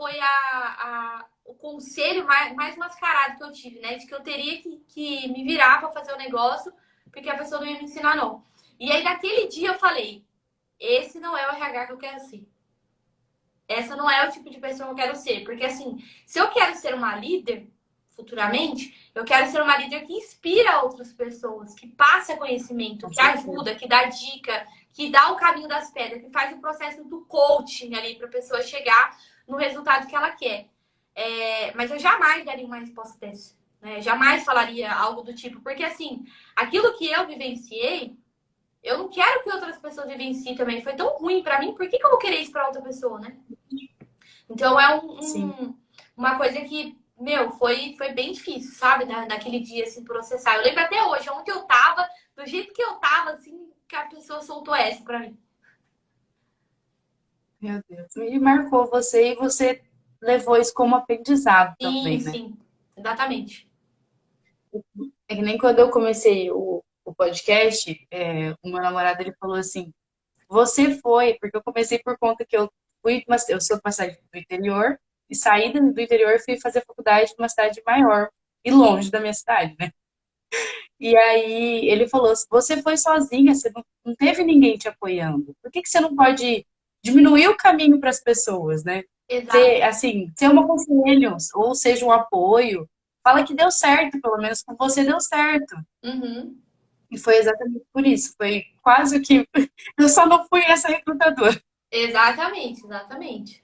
o conselho mais mascarado que eu tive, né? De que eu teria que me virar pra fazer o negócio, porque a pessoa não ia me ensinar, não. E aí, naquele dia, eu falei: esse não é o RH que eu quero ser. Essa não é o tipo de pessoa que eu quero ser. Porque, assim, se eu quero ser uma líder futuramente, eu quero ser uma líder que inspira outras pessoas, que passa conhecimento, Com que certeza. ajuda, que dá dica, que dá o caminho das pedras, que faz o processo do coaching ali para a pessoa chegar no resultado que ela quer. Mas eu jamais daria uma resposta dessa. Né? Jamais falaria algo do tipo, porque assim, aquilo que eu vivenciei, eu não quero que outras pessoas vivenciem também. Foi tão ruim para mim, por que eu vou querer isso para outra pessoa, né? Então é Sim. uma coisa que, meu, foi bem difícil, sabe? Naquele dia, assim, processar. Eu lembro até hoje, onde eu tava, do jeito que eu tava, assim, que a pessoa soltou essa pra mim. Meu Deus. E marcou você e você levou isso como aprendizado Sim, também, né? sim, exatamente. É que nem quando eu comecei o podcast, o meu namorado ele falou assim: você foi, porque eu comecei por conta que eu sou de uma cidade do interior, e saí do interior e fui fazer faculdade numa cidade maior e longe da minha cidade, né? E aí ele falou: você foi sozinha, você não teve ninguém te apoiando. Por que você não pode diminuir o caminho para as pessoas, né? Exato. Ter, assim, ser um conselho, ou seja, um apoio. Fala que deu certo, pelo menos com você deu certo. Uhum. E foi exatamente por isso. Foi quase que. Eu só não fui essa recrutadora. Exatamente, exatamente.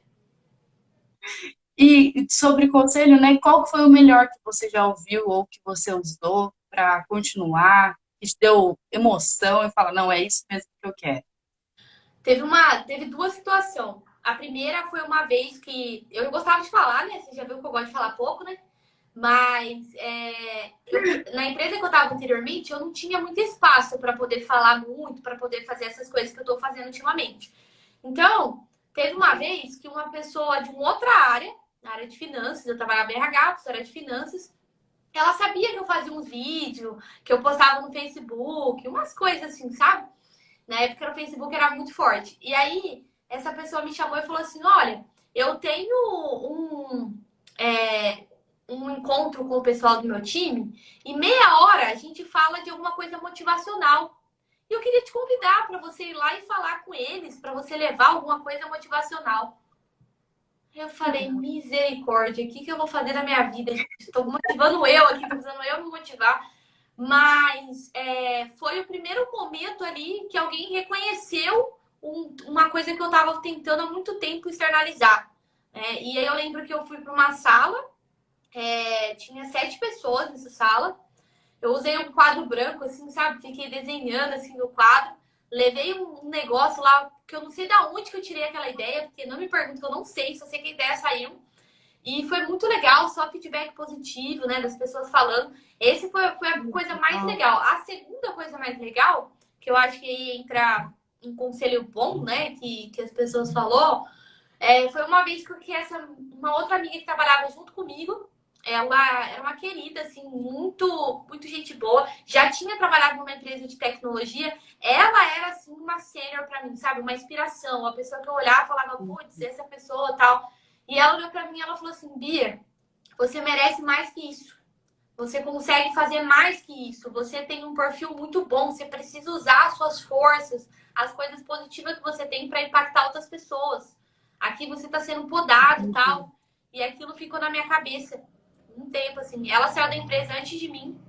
E sobre conselho, né? Qual foi o melhor que você já ouviu ou que você usou para continuar? Que te deu emoção e fala, não, é isso mesmo que eu quero. Teve duas situações. A primeira foi uma vez que eu gostava de falar, né? Você já viu que eu gosto de falar pouco, né? Mas na empresa que eu estava anteriormente, eu não tinha muito espaço para poder falar muito, para poder fazer essas coisas que eu estou fazendo ultimamente. Então, teve uma vez que uma pessoa de uma outra área, na área de finanças, eu trabalhava em RH, área de finanças, ela sabia que eu fazia uns vídeos, que eu postava no Facebook, umas coisas assim, sabe? Na época o Facebook era muito forte. E aí, essa pessoa me chamou e falou assim: olha, eu tenho um, é, um encontro com o pessoal do meu time e meia hora a gente fala de alguma coisa motivacional. E eu queria te convidar para você ir lá e falar com eles, para você levar alguma coisa motivacional. Eu falei, misericórdia, o que eu vou fazer na minha vida? Estou motivando eu aqui, estou precisando eu me motivar. Mas foi o primeiro momento ali que alguém reconheceu uma coisa que eu estava tentando há muito tempo externalizar. E aí eu lembro que eu fui para uma sala, tinha 7 pessoas nessa sala. Eu usei um quadro branco, assim, sabe? Fiquei desenhando assim no quadro. Levei um negócio lá que eu não sei da onde que eu tirei aquela ideia, porque não me pergunto, que eu não sei, só sei que a ideia saiu. E foi muito legal, só feedback positivo, né? Das pessoas falando. Esse foi a coisa mais legal. A segunda coisa mais legal, que eu acho que aí entra um conselho bom, né? Que as pessoas falou, foi uma vez que uma outra amiga que trabalhava junto comigo, ela era uma querida, assim, muito, muito gente boa. Já tinha trabalhado numa empresa de tecnologia. Ela era, assim, uma sênior pra mim, sabe? Uma inspiração. Uma pessoa que eu olhava e falava, putz, essa pessoa tal. E ela olhou pra mim e ela falou assim, Bia, você merece mais que isso. Você consegue fazer mais que isso. Você tem um perfil muito bom. Você precisa usar as suas forças, as coisas positivas que você tem para impactar outras pessoas. Aqui você está sendo podado e tal. E aquilo ficou na minha cabeça um tempo assim. Ela saiu da empresa antes de mim.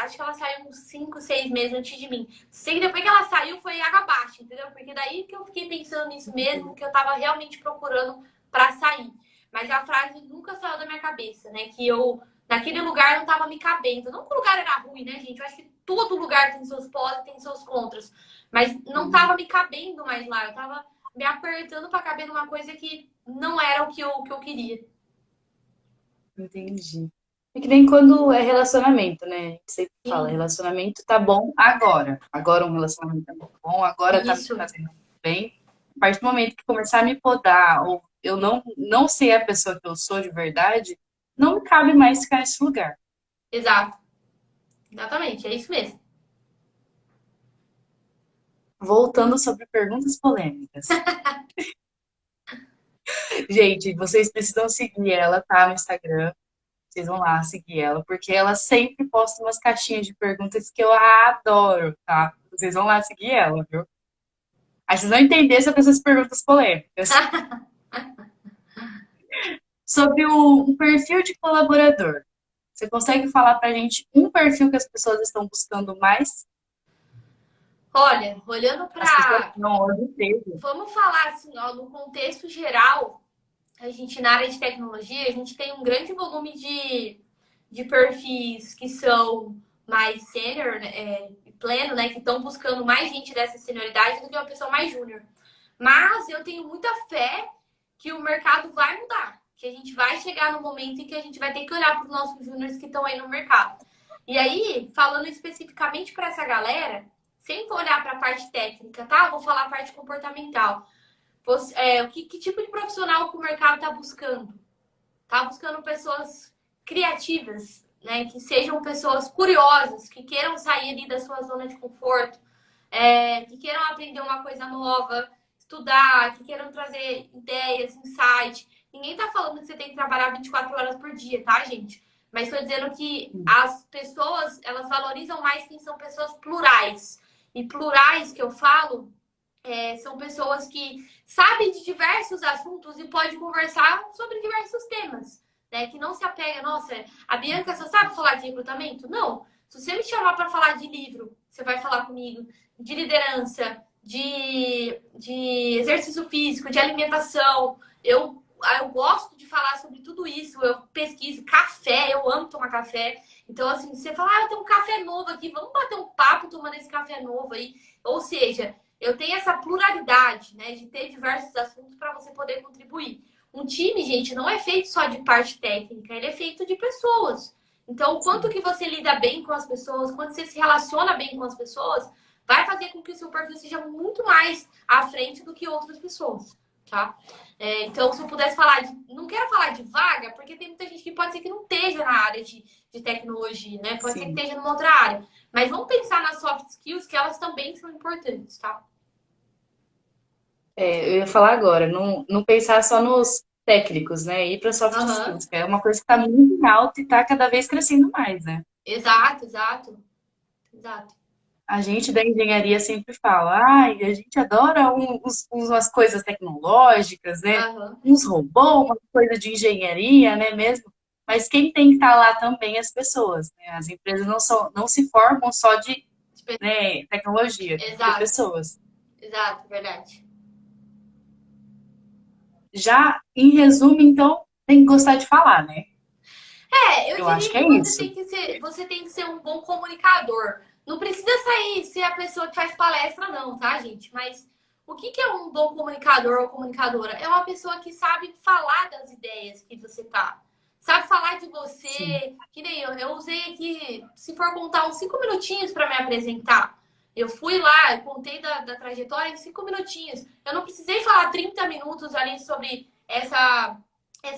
Acho que ela saiu uns 5, 6 meses antes de mim. Sei que depois que ela saiu foi água abaixo, entendeu? Porque daí que eu fiquei pensando nisso mesmo, que eu tava realmente procurando pra sair. Mas a frase nunca saiu da minha cabeça, né? Que eu, naquele lugar, não tava me cabendo. Não que o lugar era ruim, né, gente? Eu acho que todo lugar tem seus pós e tem seus contras. Mas não tava me cabendo mais lá. Eu tava me apertando pra caber numa coisa que não era o que eu queria. Entendi. É que nem quando é relacionamento, né? A gente sempre fala, Sim, relacionamento tá bom agora. Agora um relacionamento tá bom, agora tá me isso. fazendo bem. A partir do momento que começar a me podar, ou eu não ser a pessoa que eu sou de verdade, não me cabe mais ficar nesse lugar. Exato. Exatamente, é isso mesmo. Voltando sobre perguntas polêmicas. Gente, vocês precisam seguir ela, tá? No Instagram. Vocês vão lá seguir ela, porque ela sempre posta umas caixinhas de perguntas que eu adoro, tá? Vocês vão lá seguir ela, viu? Aí vocês vão entender sobre essas perguntas polêmicas. Sobre o perfil de colaborador. Você consegue falar pra gente um perfil que as pessoas estão buscando mais? Olha, olhando As pessoas para. não, eu sei. Vamos falar assim, ó, no contexto geral, a gente na área de tecnologia, a gente tem um grande volume de perfis que são mais sênior, né, pleno, né, que estão buscando mais gente dessa senioridade do que uma pessoa mais júnior. Mas eu tenho muita fé que o mercado vai mudar, que a gente vai chegar no momento em que a gente vai ter que olhar para os nossos júniores que estão aí no mercado. E aí, falando especificamente para essa galera, sem olhar para a parte técnica, tá? Vou falar a parte comportamental. Que tipo de profissional que o mercado está buscando? Está buscando pessoas criativas, né? Que sejam pessoas curiosas, que queiram sair ali da sua zona de conforto, que queiram aprender uma coisa nova, estudar, que queiram trazer ideias, insight. Ninguém está falando que você tem que trabalhar 24 horas por dia, tá, gente? Mas estou dizendo que as pessoas, elas valorizam mais quem são pessoas plurais. E plurais que eu falo são pessoas que sabem de diversos assuntos e pode conversar sobre diversos temas, né? Que não se apega, nossa, a Bianca só sabe falar de recrutamento? Não. Se você me chamar para falar de livro, você vai falar comigo, de liderança, de exercício físico, de alimentação. Eu gosto de falar sobre tudo isso. Eu pesquiso café, eu amo tomar café. Então, assim, você fala, eu tenho um café novo aqui, vamos bater um papo tomando esse café novo aí. Ou seja, eu tenho essa pluralidade, né, de ter diversos assuntos para você poder contribuir. Um time, gente, não é feito só de parte técnica, ele é feito de pessoas. Então, o quanto que você lida bem com as pessoas, quanto você se relaciona bem com as pessoas, vai fazer com que o seu perfil seja muito mais à frente do que outras pessoas, tá? Então, se eu pudesse falar de... Não quero falar de vaga, porque tem muita gente que pode ser que não esteja na área de tecnologia, né? Pode ser que Sim. esteja numa outra área. Mas vamos pensar nas soft skills, que elas também são importantes, tá? Eu ia falar agora, não pensar só nos técnicos, né? Ir para soft Aham. skills, que é uma coisa que está muito em alta e está cada vez crescendo mais, né? Exato, exato. Exato. A gente da engenharia sempre fala, ai, a gente adora umas coisas tecnológicas, né? Aham. Uns robôs, uma coisa de engenharia, né mesmo? Mas quem tem que estar lá também é as pessoas, né? As empresas não se formam só de, né, tecnologia, tem que ter Exato, pessoas. exato, verdade. Já, em resumo, então, tem que gostar de falar, né? Eu Eu acho diria que que é isso. você tem que ser um bom comunicador. Não precisa sair ser a pessoa que faz palestra, não, tá, gente? Mas o que é um bom comunicador ou comunicadora? É uma pessoa que sabe falar das ideias que você tá. Sabe falar de Sim, você. Que nem eu usei aqui, se for contar uns 5 minutinhos para me apresentar. Eu fui lá, eu contei da trajetória em 5 minutinhos. Eu não precisei falar 30 minutos ali sobre essa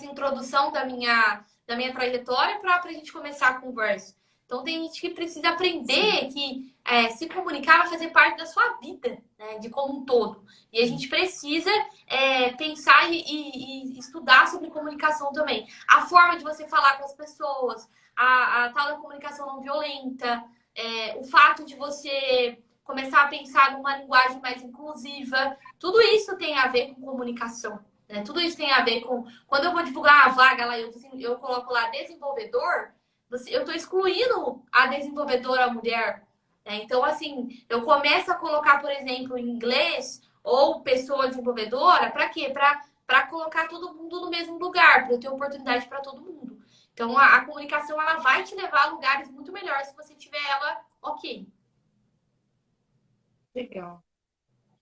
introdução da minha trajetória para a gente começar a conversa. Então, tem gente que precisa sim, aprender que se comunicar vai fazer parte da sua vida, né, de como um todo. E a gente precisa pensar e estudar sobre comunicação também. A forma de você falar com as pessoas, a tal da comunicação não violenta, o fato de você começar a pensar numa linguagem mais inclusiva, tudo isso tem a ver com comunicação. Né? Tudo isso tem a ver com. Quando eu vou divulgar a vaga lá, eu coloco lá desenvolvedor, eu estou excluindo a desenvolvedora mulher. Né? Então, assim, eu começo a colocar, por exemplo, inglês ou pessoa desenvolvedora, para quê? Para colocar todo mundo no mesmo lugar, para eu ter oportunidade para todo mundo. Então, a comunicação ela vai te levar a lugares muito melhores se você tiver ela ok. Legal.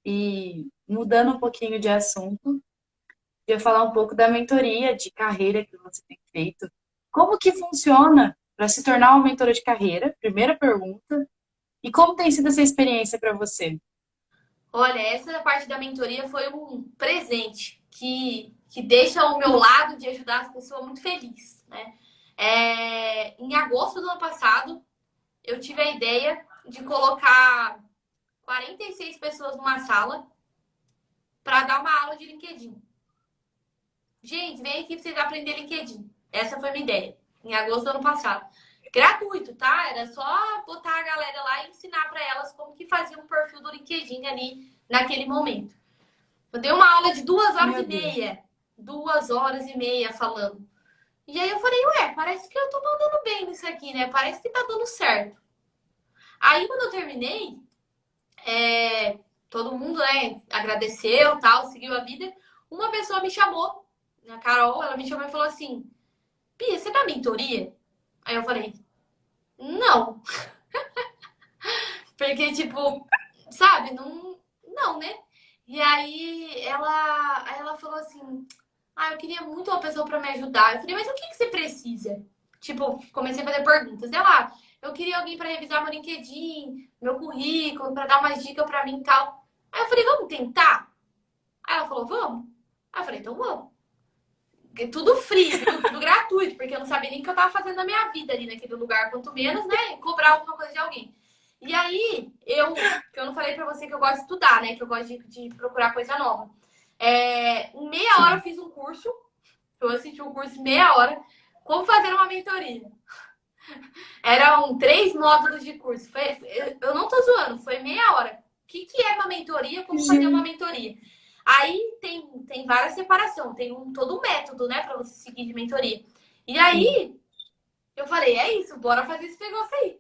E mudando um pouquinho de assunto, eu ia falar um pouco da mentoria de carreira que você tem feito. Como que funciona para se tornar uma mentora de carreira? Primeira pergunta. E como tem sido essa experiência para você? Olha, essa parte da mentoria foi um presente que deixa o meu lado de ajudar as pessoas muito feliz, né? Em agosto do ano passado, eu tive a ideia de colocar 46 pessoas numa sala para dar uma aula de LinkedIn. Gente, vem aqui pra vocês aprenderem LinkedIn. Essa foi a minha ideia, em agosto do ano passado. Gratuito, tá? Era só botar a galera lá e ensinar para elas como que fazia um perfil do LinkedIn ali naquele momento. Eu dei uma aula de 2 horas Meu e Deus. meia. 2 horas e meia falando. E aí eu falei, ué, parece que eu tô mandando bem nisso aqui, né? Parece que tá dando certo. Aí quando eu terminei, todo mundo, né, agradeceu, tal, seguiu a vida. Uma pessoa me chamou, a Carol, ela me chamou e falou assim, Pia, você dá mentoria? Aí eu falei, não. Porque, tipo, sabe, não, né? E aí ela falou assim, eu queria muito uma pessoa pra me ajudar. Eu falei, mas o que você precisa? Tipo, comecei a fazer perguntas. Ela, eu queria alguém pra revisar meu LinkedIn, meu currículo, pra dar umas dicas pra mim e tal. Aí eu falei, vamos tentar? Aí ela falou, vamos. Aí eu falei, então vamos. Tudo free, viu? Tudo gratuito, porque eu não sabia nem o que eu tava fazendo na minha vida ali naquele lugar, quanto menos, né, cobrar alguma coisa de alguém. E aí, que eu não falei pra você que eu gosto de estudar, né, que eu gosto de procurar coisa nova. Em meia hora eu Sim. fiz um curso, eu assisti um curso em meia hora, como fazer uma mentoria. Eram 3 módulos de curso. Eu não tô zoando, foi meia hora. O que é uma mentoria? Como fazer uma Gente, mentoria? Aí tem várias separações, tem todo um método, né, pra você seguir de mentoria. E sim. aí eu falei, é isso, bora fazer esse negócio aí.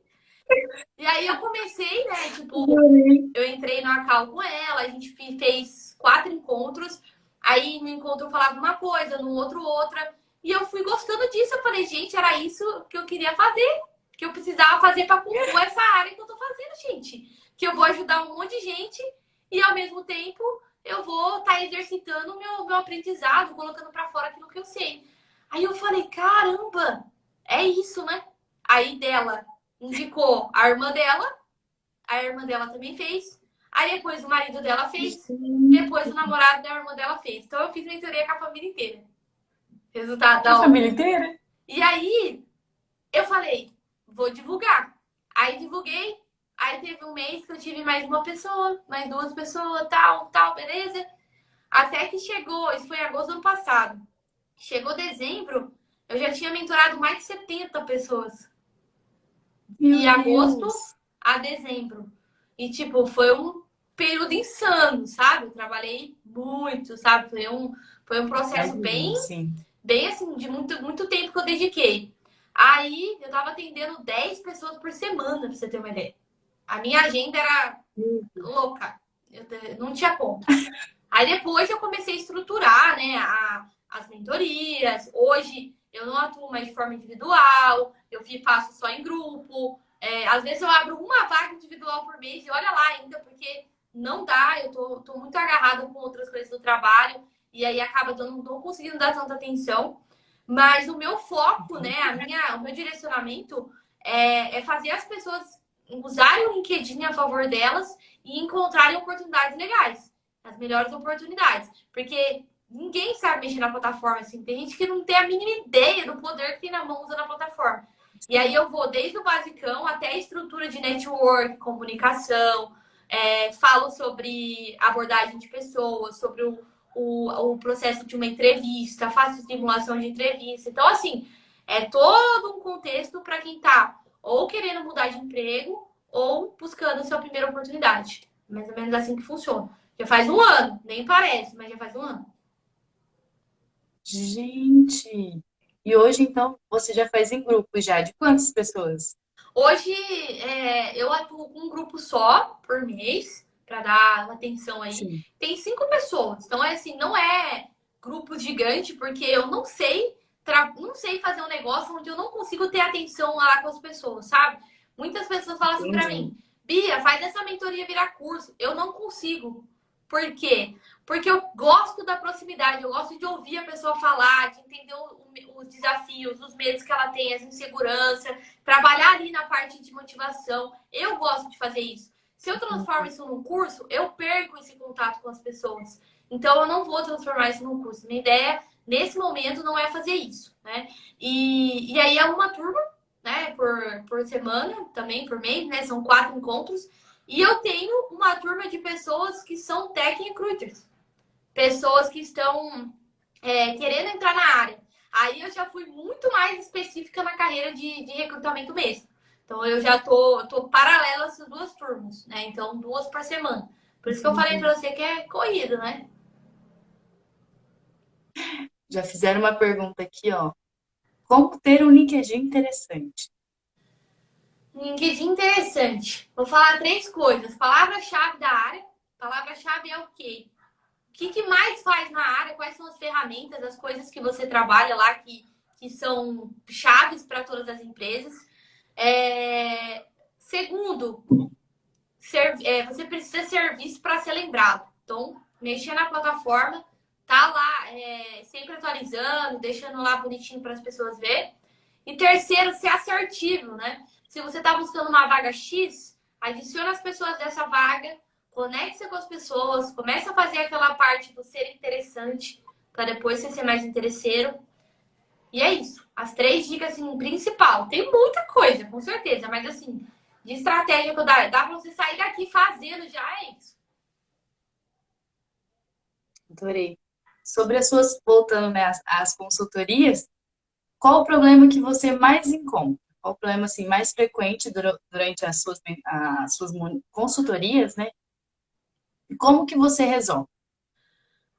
E aí eu comecei, né, tipo, Adorei. eu entrei no call com ela, a gente fez 4 encontros. Aí no encontro eu falava uma coisa, no outro outra. E eu fui gostando disso. Eu falei, gente, era isso que eu queria fazer. Que eu precisava fazer para compor essa área que eu tô fazendo, gente. Que eu vou ajudar um monte de gente e ao mesmo tempo eu vou estar exercitando o meu aprendizado, colocando para fora aquilo que eu sei. Aí eu falei, caramba, é isso, né? Aí dela indicou a irmã dela também fez. Aí depois o marido dela fez. Depois o namorado da irmã dela fez. Então eu fiz mentoria com a família inteira. Resultado A da família obra. inteira? E aí eu falei, vou divulgar. Aí divulguei. Aí teve um mês que eu tive mais uma pessoa, mais 2 pessoas, tal, beleza. Até que chegou, isso foi em agosto do ano passado. Chegou dezembro, eu já tinha mentorado mais de 70 pessoas. De Meu agosto Deus. a dezembro. E, tipo, foi um período insano, sabe? Eu trabalhei muito, sabe? Foi um processo Imagino, bem, sim. bem assim, de muito, muito tempo que eu dediquei. Aí eu tava atendendo 10 pessoas por semana, pra você ter uma ideia. A minha agenda era louca. Não tinha conta. Aí depois eu comecei a estruturar, né, as mentorias. Hoje eu não atuo mais de forma individual, faço só em grupo. Às vezes eu abro uma vaga individual por mês e olha lá ainda, porque não dá, eu tô muito agarrada com outras coisas do trabalho e aí acaba que eu não tô conseguindo dar tanta atenção. Mas o meu foco, né, o meu direcionamento é fazer as pessoas usarem o LinkedIn a favor delas e encontrarem oportunidades legais, as melhores oportunidades. Porque ninguém sabe mexer na plataforma, assim. Tem gente que não tem a mínima ideia do poder que tem na mão usando a plataforma. E aí eu vou desde o basicão até a estrutura de network, comunicação, falo sobre abordagem de pessoas, sobre o processo de uma entrevista, faço simulação de entrevista. Então, assim, é todo um contexto para quem está ou querendo mudar de emprego ou buscando a sua primeira oportunidade. Mais ou menos assim que funciona. Já faz um ano, nem parece, mas já faz um ano. Gente. E hoje, então, você já faz em grupo já. De quantas pessoas? Hoje eu atuo com um grupo só por mês, para dar uma atenção aí. Sim, Tem 5 pessoas, então é assim, não é grupo gigante, porque eu não sei fazer um negócio onde eu não consigo ter atenção lá com as pessoas, sabe? Muitas pessoas falam assim para entendi. mim, Bia, faz essa mentoria virar curso. Eu não consigo. Por quê? Porque eu gosto da proximidade, eu gosto de ouvir a pessoa falar, de entender os desafios, os medos que ela tem, as inseguranças, trabalhar ali na parte de motivação. Eu gosto de fazer isso. Se eu transformo isso num curso, eu perco esse contato com as pessoas. Então, eu não vou transformar isso num curso. Minha ideia, nesse momento, não é fazer isso, né? E aí é uma turma, né, por semana, também por mês, né? São 4 encontros. E eu tenho uma turma de pessoas que são tech recruiters. Pessoas que estão querendo entrar na área. Aí eu já fui muito mais específica na carreira de recrutamento mesmo. Então eu já tô paralela essas 2 turmas, né? Então 2 por semana. Por isso que eu falei Entendi. pra você que é corrido, né? Já fizeram uma pergunta aqui, ó. Como ter um LinkedIn interessante? LinkedIn interessante. Vou falar 3 coisas. Palavra-chave da área. Palavra-chave é o quê? O que mais faz na área? Quais são as ferramentas, as coisas que você trabalha lá que são chaves para todas as empresas? Segundo, você precisa ser visto para ser lembrado. Então, mexer na plataforma, tá lá sempre atualizando, deixando lá bonitinho para as pessoas verem. E terceiro, ser assertivo, né? Se você está buscando uma vaga X, adicione as pessoas dessa vaga, conecte-se com as pessoas, comece a fazer aquela parte do ser interessante, para depois você ser mais interesseiro. E é isso. As 3 dicas, assim, principal. Tem muita coisa, com certeza, mas assim, de estratégia que eu dá pra você sair daqui fazendo já é isso. Adorei. Sobre as suas, voltando, né, às consultorias, qual o problema que você mais encontra? Qual o problema assim, mais frequente durante as suas consultorias, né? E como que você resolve?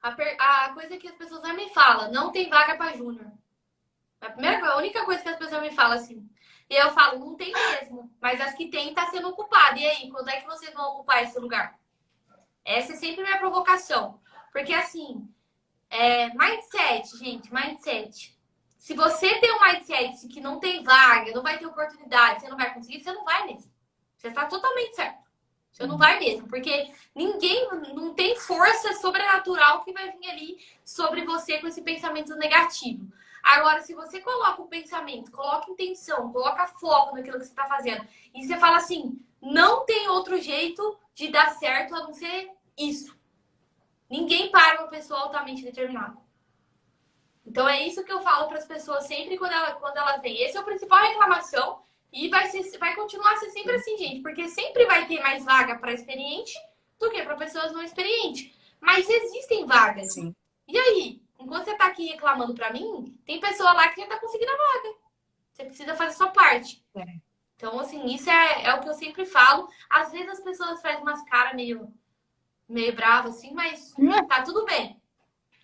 A coisa que as pessoas mais me falam, não tem vaga para júnior. A única coisa que as pessoas me falam assim. E eu falo, não tem mesmo. Mas as que tem tá sendo ocupada. E aí, quando é que vocês vão ocupar esse lugar? Essa é sempre a minha provocação. Porque assim, mindset, gente, mindset. Se você tem um mindset que não tem vaga, não vai ter oportunidade, você não vai conseguir, você não vai mesmo. Você está totalmente certo. Você não vai mesmo, porque ninguém não tem força sobrenatural que vai vir ali sobre você com esse pensamento negativo. Agora, se você coloca o pensamento, coloca intenção, coloca foco naquilo que você está fazendo, e você fala assim, não tem outro jeito de dar certo a não ser isso. Ninguém para uma pessoa altamente determinada. Então é isso que eu falo para as pessoas sempre quando elas vêm. Esse é o principal reclamação e vai continuar a ser sempre assim, gente, porque sempre vai ter mais vaga para experiente do que para pessoas não experientes. Mas existem vagas. Sim, E aí, enquanto você está aqui reclamando para mim, tem pessoa lá que já está conseguindo a vaga. Você precisa fazer a sua parte. é. Então, assim, isso é o que eu sempre falo. Às vezes as pessoas fazem umas caras meio bravas, assim, mas tá tudo bem.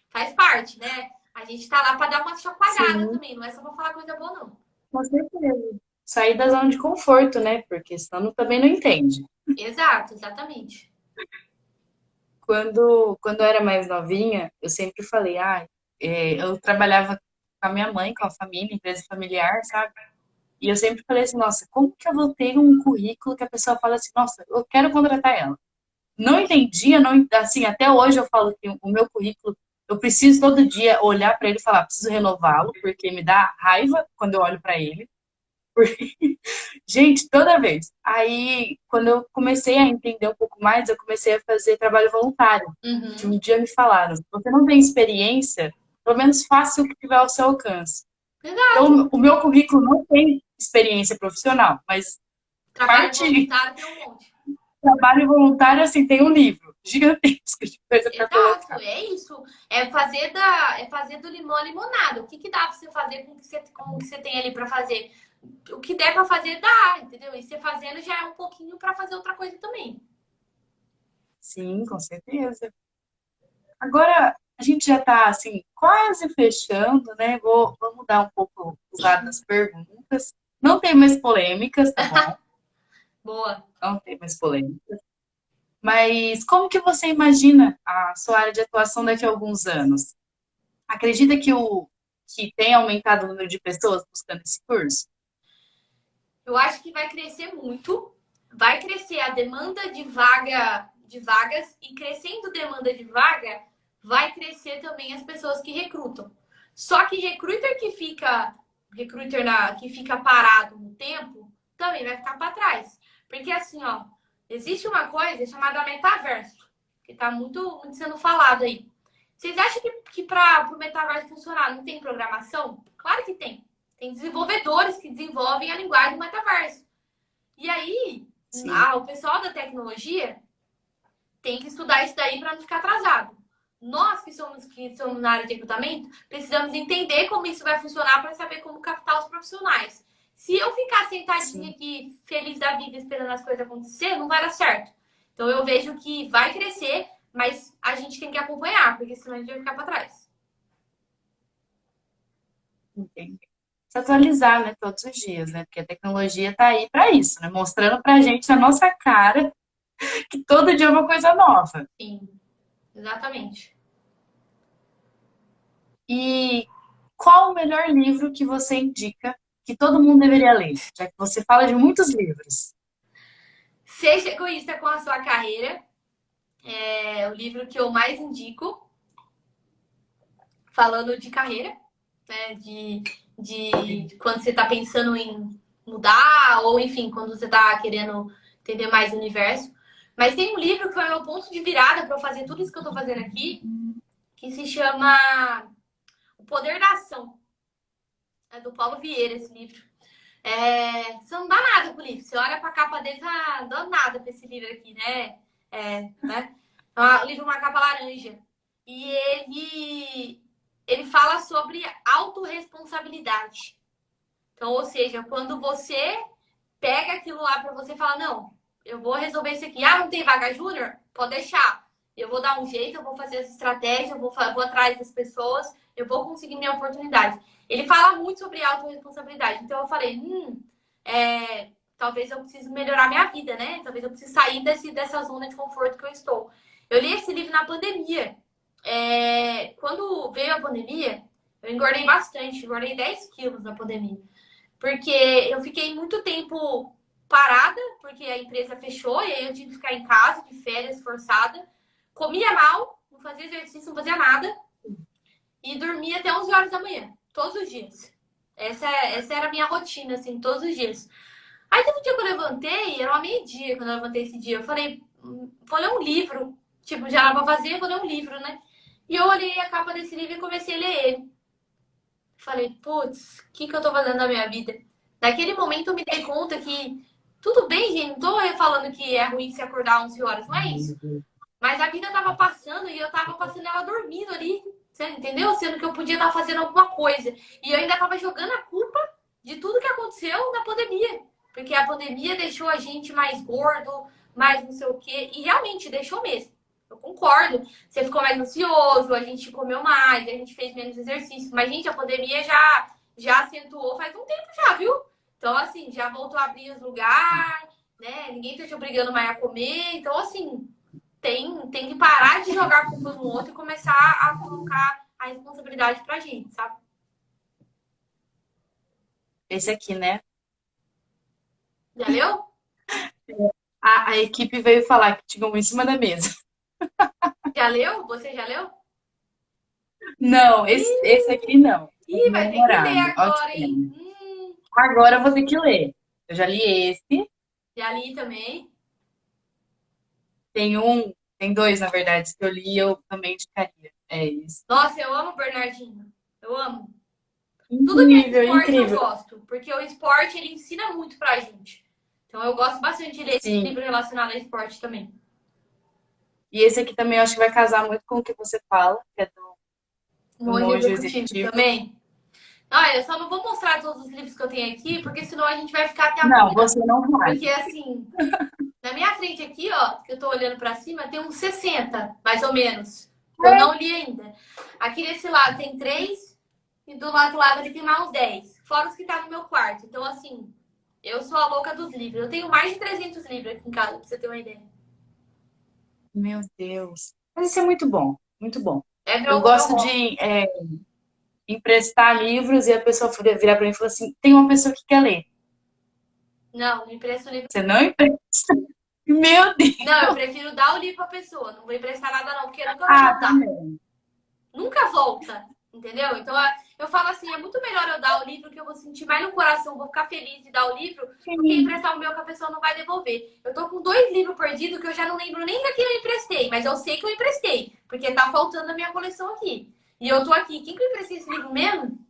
Faz parte, né? A gente tá lá para dar uma chacoalhada Sim, também, não é só pra falar coisa boa, não. com certeza. Sair da zona de conforto, né? Porque senão também não entende. Exato, exatamente. Quando eu era mais novinha, eu sempre falei, eu trabalhava com a minha mãe, com a família, empresa familiar, sabe? E eu sempre falei assim, nossa, como que eu vou ter um currículo que a pessoa fala assim, nossa, eu quero contratar ela. Não entendia, não, assim, até hoje eu falo que o meu currículo, eu preciso todo dia olhar para ele e falar, preciso renová-lo, porque me dá raiva quando eu olho para ele. Gente, toda vez. Aí, quando eu comecei a entender um pouco mais, eu comecei a fazer trabalho voluntário. Que Uhum. um dia me falaram, se você não tem experiência, pelo menos faça o que tiver ao seu alcance. Exato. Então, o meu currículo não tem experiência profissional, mas Trabalho parte voluntário tem um monte. trabalho voluntário, assim, tem um livro gigantesco de coisa para Exato, colocar. é isso. É fazer do limão a limonada. O que dá pra você fazer com o que você tem ali pra fazer? O que der pra fazer, dá, entendeu? E você fazendo já é um pouquinho pra fazer outra coisa também. Sim, com certeza. Agora, a gente já está assim, quase fechando, né? Vou mudar um pouco os lados das perguntas. Não tem mais polêmicas, tá bom? Boa. Não tem mais polêmicas. Mas como que você imagina a sua área de atuação daqui a alguns anos? Acredita que tem aumentado o número de pessoas buscando esse curso? Eu acho que vai crescer muito. Vai crescer a demanda de vagas e crescendo demanda de vaga, vai crescer também as pessoas que recrutam. Só que que fica parado no tempo, também vai ficar para trás. Porque assim, ó, existe uma coisa chamada metaverso, que está muito sendo falado aí. Vocês acham que para o metaverso funcionar não tem programação? Claro que tem. Tem desenvolvedores que desenvolvem a linguagem do metaverso. E aí, Sim, o pessoal da tecnologia tem que estudar isso daí para não ficar atrasado. Nós que somos na área de recrutamento, precisamos entender como isso vai funcionar para saber como captar os profissionais. Se eu ficar sentadinha sim. aqui, feliz da vida, esperando as coisas acontecer, não vai dar certo. Então eu vejo que vai crescer, mas a gente tem que acompanhar, porque senão a gente vai ficar para trás. Entendi. Se atualizar, né, todos os dias, né? Porque a tecnologia está aí para isso, né? Mostrando para a gente na nossa cara que todo dia é uma coisa nova. Sim, exatamente. E qual o melhor livro que você indica que todo mundo deveria ler? Já que você fala de muitos livros. Seja egoísta com a sua carreira. É o livro que eu mais indico, falando de carreira, né? De quando você está pensando em mudar, ou enfim, quando você está querendo entender mais o universo. Mas tem um livro que foi meu ponto de virada para eu fazer tudo isso que eu estou fazendo aqui, que se chama O Poder da Ação. É do Paulo Vieira, esse livro. Você não dá nada pro livro. Você olha pra capa dele, não dá nada pra esse livro aqui, né? Né? O livro é uma capa laranja. E ele fala sobre autorresponsabilidade. Então, ou seja, quando você pega aquilo lá pra você e fala, não, eu vou resolver isso aqui. Ah, não tem vaga júnior? Pode deixar. Eu vou dar um jeito, eu vou fazer essa estratégia, vou atrás das pessoas, eu vou conseguir minha oportunidade. Ele fala muito sobre autorresponsabilidade. Então eu falei, talvez eu precise melhorar minha vida, né? Talvez eu precise sair dessa zona de conforto que eu estou. Eu li esse livro na pandemia. Quando veio a pandemia, eu engordei bastante, engordei 10 quilos na pandemia. Porque eu fiquei muito tempo parada, porque a empresa fechou, e aí eu tive que ficar em casa, de férias, forçada. Comia mal, não fazia exercício, não fazia nada. E dormia até 11 horas da manhã, todos os dias. Essa era a minha rotina, assim, todos os dias. Aí teve um dia que eu levantei, era uma meio-dia quando eu levantei esse dia. Eu falei, vou ler um livro. Tipo, já era pra fazer, vou ler um livro, né? E eu olhei a capa desse livro e comecei a ler ele. Falei, putz, o que eu tô fazendo na minha vida? Naquele momento eu me dei conta que tudo bem, gente, não tô falando que é ruim se acordar 11 horas, não é isso. Mas a vida tava passando e eu tava passando ela dormindo ali, você entendeu? Sendo que eu podia estar fazendo alguma coisa. E eu ainda tava jogando a culpa de tudo que aconteceu na pandemia. Porque a pandemia deixou a gente mais gordo, mais não sei o quê. E realmente deixou mesmo. Eu concordo. Você ficou mais ansioso, a gente comeu mais, a gente fez menos exercício. Mas, gente, a pandemia já acentuou faz um tempo já, viu? Então, assim, já voltou a abrir os lugares, né? Ninguém tá te obrigando mais a comer. Então, assim, tem que parar de jogar a culpa no outro e começar a colocar a responsabilidade pra gente, sabe? Esse aqui, né? Já leu? A equipe veio falar que tinha um em cima da mesa. Já leu? Você já leu? Não, esse aqui não. Esse é Ih, do meu vai ter que ler namorado. Olha que agora, hein? pena. Agora eu vou ter que ler. Eu já li esse. Já li também. Tem dois, na verdade, que eu li e eu também indicaria. É isso. Nossa, eu amo o Bernardinho. Eu amo. Tudo que é Incrível, esporte eu incrível. gosto, porque o esporte ele ensina muito pra gente. Então eu gosto bastante de ler esse Sim. livro relacionado ao esporte também. E esse aqui também eu acho que vai casar muito com o que você fala, que é do Monge monge executivo executivo. também. Olha, eu só não vou mostrar todos os livros que eu tenho aqui, porque senão a gente vai ficar até Não, amanhã. você não vai. Porque assim, na minha frente aqui, ó, que eu tô olhando pra cima, tem uns 60, mais ou menos. Eu não li ainda. Aqui desse lado tem 3 e do lado ali tem mais uns 10. Fora os que tá no meu quarto. Então, assim, eu sou a louca dos livros. Eu tenho mais de 300 livros aqui em casa, pra você ter uma ideia. Meu Deus. Mas isso é muito bom, muito bom. É Eu meu gosto hobby. de emprestar livros e a pessoa virar para mim e falar assim: tem uma pessoa que quer ler. Não, não empresto livro. Você não empresta? Meu Deus! Não, eu prefiro dar o livro pra pessoa. Não vou emprestar nada, não, porque nunca vai Ah, voltar. também. Nunca volta, entendeu? Então eu falo assim, é muito melhor eu dar o livro que eu vou sentir mais no coração, vou ficar feliz de dar o livro, do que Sim. emprestar o meu que a pessoa não vai devolver. Eu tô com 2 livros perdidos que eu já não lembro nem pra quem eu emprestei, mas eu sei que eu emprestei, porque tá faltando na minha coleção aqui. E eu tô aqui, quem que eu emprestei esse livro mesmo?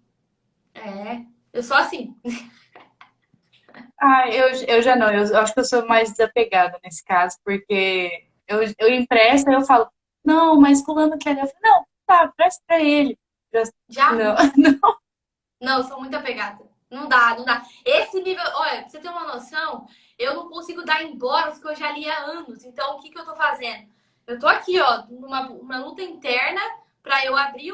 Eu sou assim. Ah, eu já não, eu acho que eu sou mais desapegada nesse caso, porque eu empresto e eu falo, não, mas fulano quer ler. Eu falo, não, tá, presta pra ele. Já Não, vi. Não, eu sou muito apegada. Não dá, não dá. Esse nível, olha, pra você ter uma noção, eu não consigo dar embora os que eu já li há anos. Então, o que que eu tô fazendo? Eu tô aqui, ó, numa uma luta interna pra eu abrir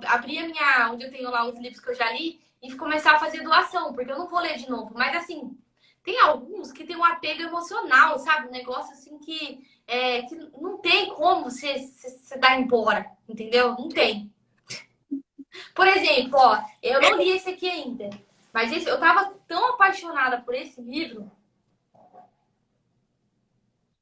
abrir a minha, onde eu tenho lá os livros que eu já li e começar a fazer doação, porque eu não vou ler de novo. Mas, assim, tem alguns que tem um apego emocional, sabe? Um negócio, assim, que não tem como você dar embora, entendeu? Não tem. Por exemplo, ó, eu não li esse aqui ainda, mas eu tava tão apaixonada por esse livro.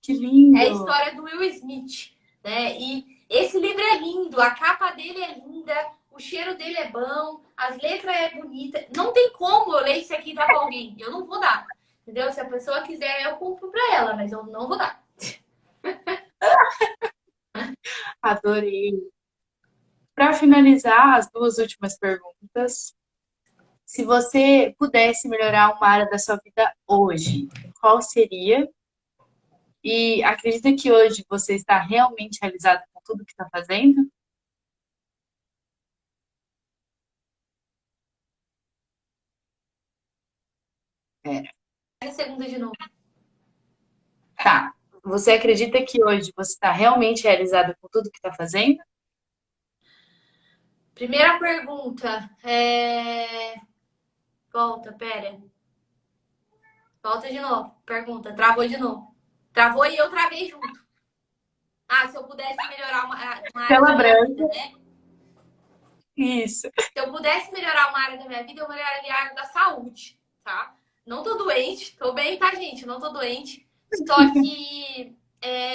que É a lindo. história do Will Smith, né? E esse livro é lindo, a capa dele é linda, o cheiro dele é bom, as letras é bonita. Não tem como eu ler isso aqui e dar pra alguém. Eu não vou dar. Entendeu? Se a pessoa quiser, eu compro pra ela, mas eu não vou dar. Adorei. Para finalizar, as duas últimas perguntas. Se você pudesse melhorar uma área da sua vida hoje, qual seria? E acredita que hoje você está realmente realizado com tudo que está fazendo? 10 segundos de novo. Tá. Você acredita que hoje você está realmente realizado com tudo que está fazendo? Primeira pergunta. Volta, pera. Volta de novo. Pergunta. Travou de novo. Travou e eu travei junto. Ah, se eu pudesse melhorar uma área da Pela minha vida, branca. né? Isso. Se eu pudesse melhorar uma área da minha vida, eu melhoraria a área da saúde, tá? Não tô doente, tô bem, tá, gente? Não tô doente. Só que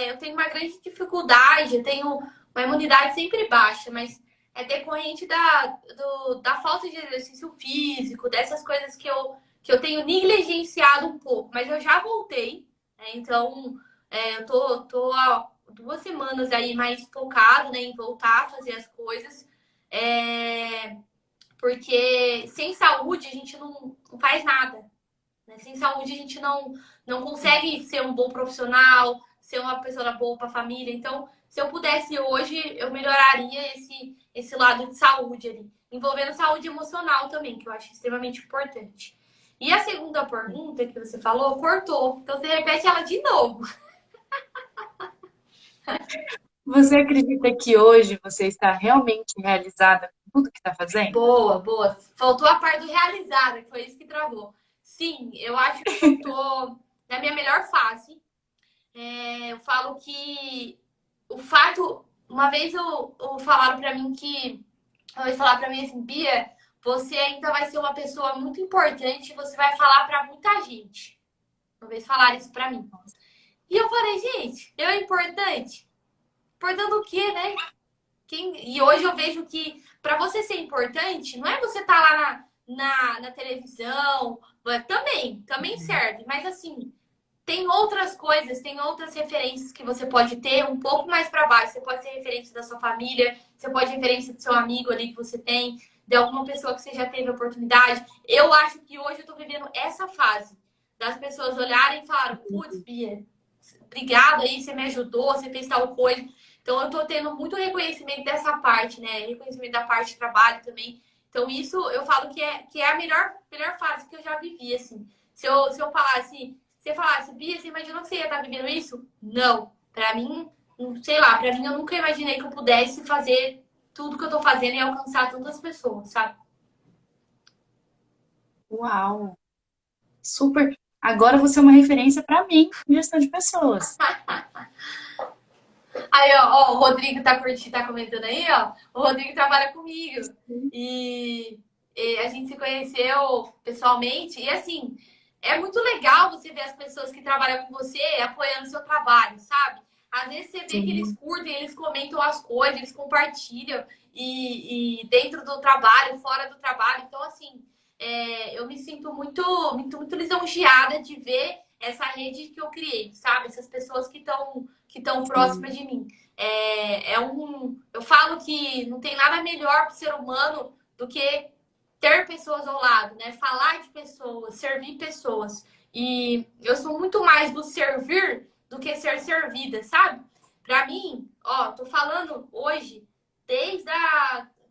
eu tenho uma grande dificuldade, eu tenho uma imunidade sempre baixa, mas é decorrente da falta de exercício físico, dessas coisas que eu tenho negligenciado um pouco, mas eu já voltei, né? Então, eu tô há 2 semanas aí mais focado, né, em voltar a fazer as coisas. É, porque sem saúde a gente não faz nada. Né? Sem saúde a gente não consegue ser um bom profissional, ser uma pessoa boa para a família. Então, se eu pudesse hoje, eu melhoraria esse lado de saúde ali, envolvendo saúde emocional também, que eu acho extremamente importante. E a segunda pergunta que você falou, cortou. Então você repete ela de novo. Você acredita que hoje você está realmente realizada com tudo que está fazendo? Boa, boa. Faltou a parte do realizada, que foi isso que travou. Sim, eu acho que eu tô na minha melhor fase. Eu falo que o fato. Uma vez falaram pra mim que. Uma vez falaram pra mim assim, Bia, você ainda vai ser uma pessoa muito importante, você vai falar pra muita gente. Uma vez falaram isso pra mim. E eu falei, gente, eu é importante? Importante o quê, né? E hoje eu vejo que para você ser importante, não é você estar lá na televisão, também serve, mas assim, tem outras coisas, tem outras referências que você pode ter um pouco mais para baixo. Você pode ser referência da sua família, você pode ser referência do seu amigo ali que você tem, de alguma pessoa que você já teve oportunidade. Eu acho que hoje eu tô vivendo essa fase das pessoas olharem e falarem, putz, Bia, obrigada aí, você me ajudou, você fez tal coisa. Então, eu tô tendo muito reconhecimento dessa parte, né? Reconhecimento da parte de trabalho também. Então, isso eu falo que é a melhor fase que eu já vivi, assim. Se eu falasse, você falasse, Bia, você imaginou que você ia estar vivendo isso? Não. Pra mim, sei lá, pra mim eu nunca imaginei que eu pudesse fazer tudo que eu tô fazendo e alcançar tantas pessoas, sabe? Uau! Super. Agora você é uma referência para mim em gestão de pessoas. Aí, ó, o Rodrigo tá comentando aí, ó. O Rodrigo trabalha comigo. E a gente se conheceu pessoalmente. E assim, é muito legal você ver as pessoas que trabalham com você apoiando o seu trabalho, sabe? Às vezes você vê que eles Sim, curtem, eles comentam as coisas, eles compartilham. E dentro do trabalho, fora do trabalho. Então, assim, eu me sinto muito lisonjeada de ver essa rede que eu criei, sabe? Essas pessoas que estão sim. próximas de mim. Eu falo que não tem nada melhor para o ser humano do que ter pessoas ao lado, né? Falar de pessoas, servir pessoas. E eu sou muito mais do servir do que ser servida, sabe? Para mim, ó, tô falando hoje,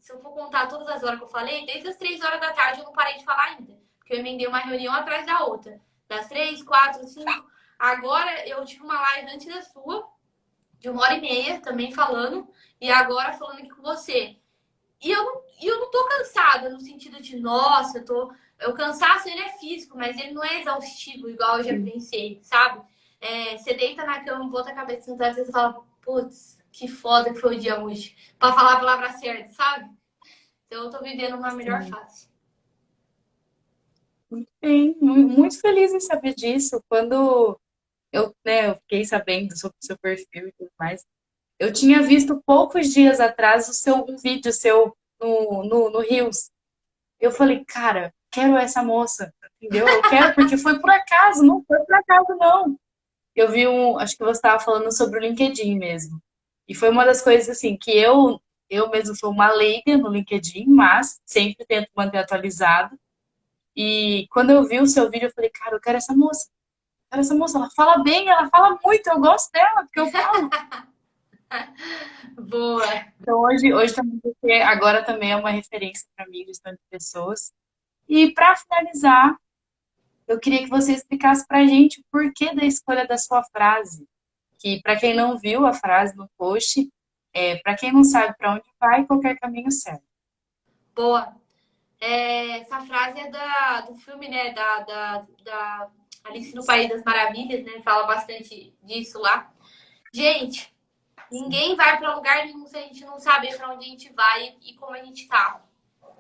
se eu for contar todas as horas que eu falei, desde as 3 horas da tarde eu não parei de falar ainda. Porque eu emendei uma reunião atrás da outra. Das 3, 4, 5. Agora eu tive uma live antes da sua, de 1 hora e meia, também falando, e agora falando aqui com você. E eu não tô cansada no sentido de, nossa, o cansaço ele é físico, mas ele não é exaustivo, igual eu já pensei, sabe? Você deita na cama, bota a cabeça no travesseiro e fala, putz, que foda que foi o dia hoje. Pra falar a palavra certa, sabe? Então eu tô vivendo uma melhor Sim. fase. Muito bem, muito feliz em saber disso. Quando eu fiquei sabendo sobre o seu perfil e tudo mais, eu tinha visto poucos dias atrás um vídeo seu no Reels. Eu falei, cara, quero essa moça, entendeu? Eu quero porque foi por acaso, não foi por acaso, não. Eu vi acho que você estava falando sobre o LinkedIn mesmo. E foi uma das coisas assim que eu mesmo sou uma leiga no LinkedIn, mas sempre tento manter atualizado. E quando eu vi o seu vídeo, eu falei, cara, eu quero essa moça. Eu quero essa moça. Ela fala bem, ela fala muito, eu gosto dela, porque eu falo. Boa. Então hoje também você agora também é uma referência para mim, gestão de pessoas. E para finalizar, eu queria que você explicasse para a gente o porquê da escolha da sua frase. Que para quem não viu a frase no post, para quem não sabe para onde vai, qualquer caminho serve. Boa. Essa frase é do filme, né? Da Alice no País das Maravilhas, né? Fala bastante disso lá. Gente, ninguém vai para lugar nenhum se a gente não saber para onde a gente vai e como a gente tá.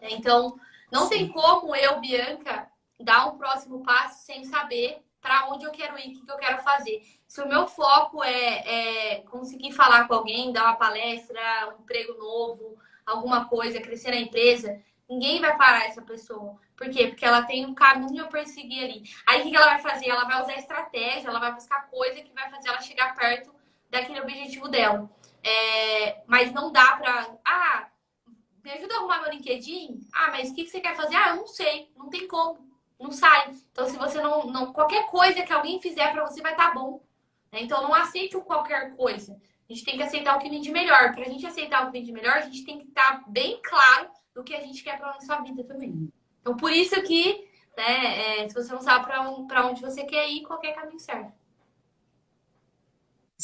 Então, não tem Sim, como eu, Bianca, dar um próximo passo sem saber para onde eu quero ir, o que eu quero fazer. Se o meu foco é conseguir falar com alguém, dar uma palestra, um emprego novo, alguma coisa, crescer na empresa, ninguém vai parar essa pessoa. Por quê? Porque ela tem um caminho a perseguir ali. Aí o que ela vai fazer? Ela vai usar estratégia, ela vai buscar coisa que vai fazer ela chegar perto daquele objetivo dela. Mas não dá pra. Me ajuda a arrumar meu LinkedIn? Mas o que você quer fazer? Eu não sei, não tem como, não sai. Então, se você não qualquer coisa que alguém fizer para você vai estar bom. Né? Então, não aceite qualquer coisa. A gente tem que aceitar o que vem de melhor. Para a gente aceitar o que vem de melhor, a gente tem que estar bem claro do que a gente quer para nossa vida também. Então, por isso que, né, se você não sabe para onde você quer ir, qualquer caminho serve.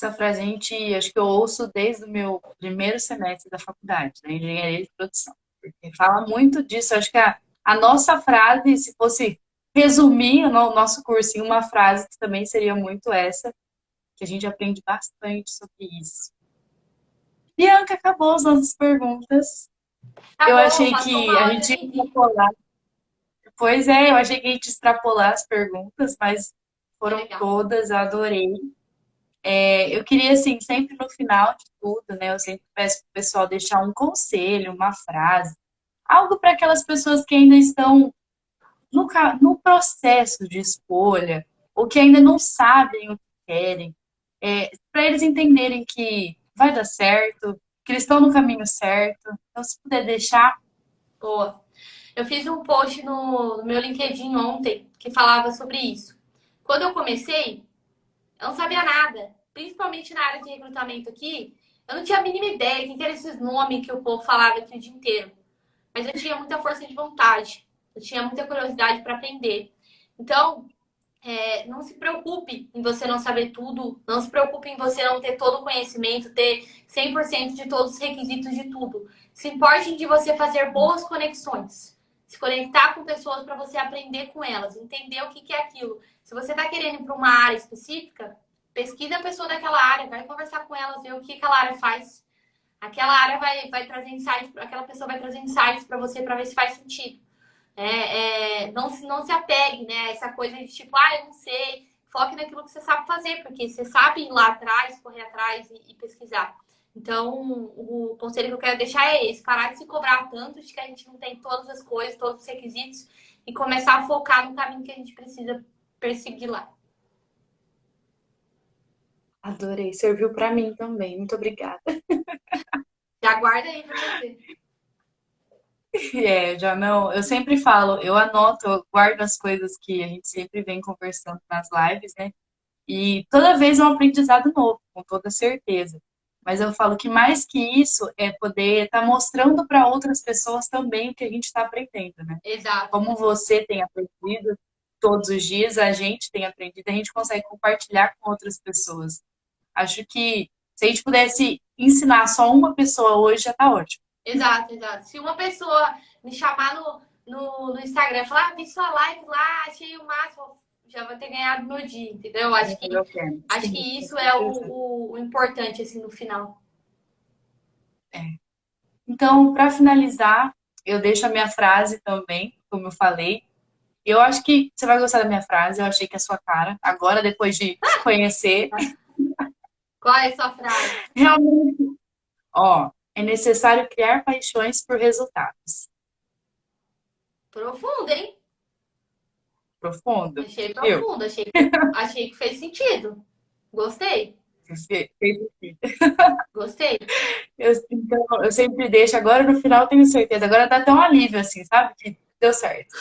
essa frase a gente, acho que eu ouço desde o meu primeiro semestre da faculdade, da engenharia de produção. Porque fala muito disso. Acho que a nossa frase, se fosse resumir o nosso curso em uma frase, também seria muito essa, que a gente aprende bastante sobre isso. Bianca, acabou as nossas perguntas. Tá Eu bom, achei passou que uma a hora, eu gente ia nem vi. extrapolar. Pois é, eu achei que a gente ia extrapolar as perguntas, mas Foi foram legal. todas, adorei. Eu queria, assim, sempre no final de tudo, né? Eu sempre peço para o pessoal deixar um conselho, uma frase, algo para aquelas pessoas que ainda estão no processo de escolha, ou que ainda não sabem o que querem, para eles entenderem que vai dar certo, que eles estão no caminho certo. Então, se puder deixar, Boa. Eu fiz um post no meu LinkedIn ontem que falava sobre isso. Quando eu comecei, eu não sabia nada, principalmente na área de recrutamento aqui. Eu não tinha a mínima ideia de que eram esses nomes que o povo falava aqui o dia inteiro. Mas eu tinha muita força de vontade, eu tinha muita curiosidade para aprender. Então, Não se preocupe em você não saber tudo, não se preocupe em você não ter todo o conhecimento, ter 100% de todos os requisitos de tudo. Se importe de você fazer boas conexões, se conectar com pessoas para você aprender com elas, entender o que que é aquilo. Se você está querendo ir para uma área específica, pesquisa a pessoa daquela área, vai conversar com elas, ver o que aquela área faz. Aquela área vai trazer insights, aquela pessoa vai trazer insights para você para ver se faz sentido. Não se apegue, né, a essa coisa de tipo, eu não sei. Foque naquilo que você sabe fazer, porque você sabe ir lá atrás, correr atrás e pesquisar. Então, o conselho que eu quero deixar é esse: parar de se cobrar tanto de que a gente não tem todas as coisas, todos os requisitos, e começar a focar no caminho que a gente precisa perseguir lá. Adorei, serviu para mim também. Muito obrigada. Já guarda aí pra você. Já não, eu sempre falo, eu anoto, eu guardo as coisas que a gente sempre vem conversando nas lives, né? E toda vez é um aprendizado novo, com toda certeza. Mas eu falo que mais que isso é poder estar mostrando para outras pessoas também o que a gente está aprendendo, né? Exato. Como você tem aprendido todos os dias, a gente tem aprendido, a gente consegue compartilhar com outras pessoas. Acho que se a gente pudesse ensinar só uma pessoa hoje, já está ótimo. Exato, exato. Se uma pessoa me chamar no Instagram e falar, vi sua live lá, achei o máximo, já vou ter ganhado meu dia, entendeu? Eu quero. Acho Sim, que com isso é certeza. o importante, assim, no final. Então, para finalizar, eu deixo a minha frase também, como eu falei. Eu acho que você vai gostar da minha frase, eu achei que é a sua cara. Agora, depois de te conhecer, Qual é a sua frase? realmente, é necessário criar paixões por resultados. Profunda, hein? Profundo, Achei viu? profunda, achei que fez sentido. Gostei, gostei. Então, eu sempre deixo, agora no final eu tenho certeza. Agora dá até um alívio, assim, sabe? Que deu certo.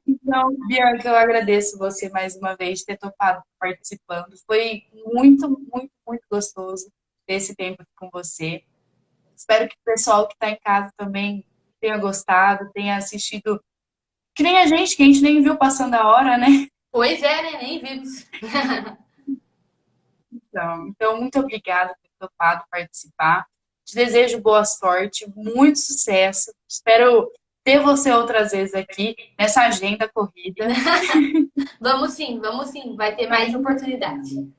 Então, Bianca, eu agradeço você mais uma vez ter topado participando. Foi muito, muito, muito gostoso ter esse tempo aqui com você. Espero que o pessoal que está em casa também tenha gostado, tenha assistido. Que nem a gente, que a gente nem viu passando a hora, né? Pois é, né? Nem vimos. Então muito obrigada por ter topado participar. Te desejo boa sorte, muito sucesso. Espero ter você outras vezes aqui nessa agenda corrida. Vamos sim, vamos sim. Vai ter mais oportunidade.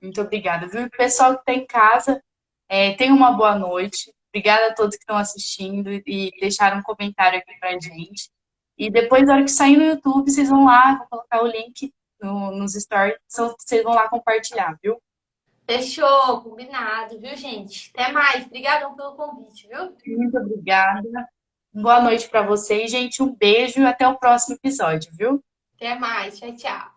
Muito obrigada, viu? Pessoal que está em casa, tenha uma boa noite. Obrigada a todos que estão assistindo e deixaram um comentário aqui pra gente. E depois, na hora que sair no YouTube, vocês vão lá, vou colocar o link nos stories, vocês vão lá compartilhar, viu? Fechou, combinado, viu, gente? Até mais. Obrigadão pelo convite, viu? Muito obrigada. Boa noite para vocês, gente. Um beijo e até o próximo episódio, viu? Até mais. Tchau, tchau.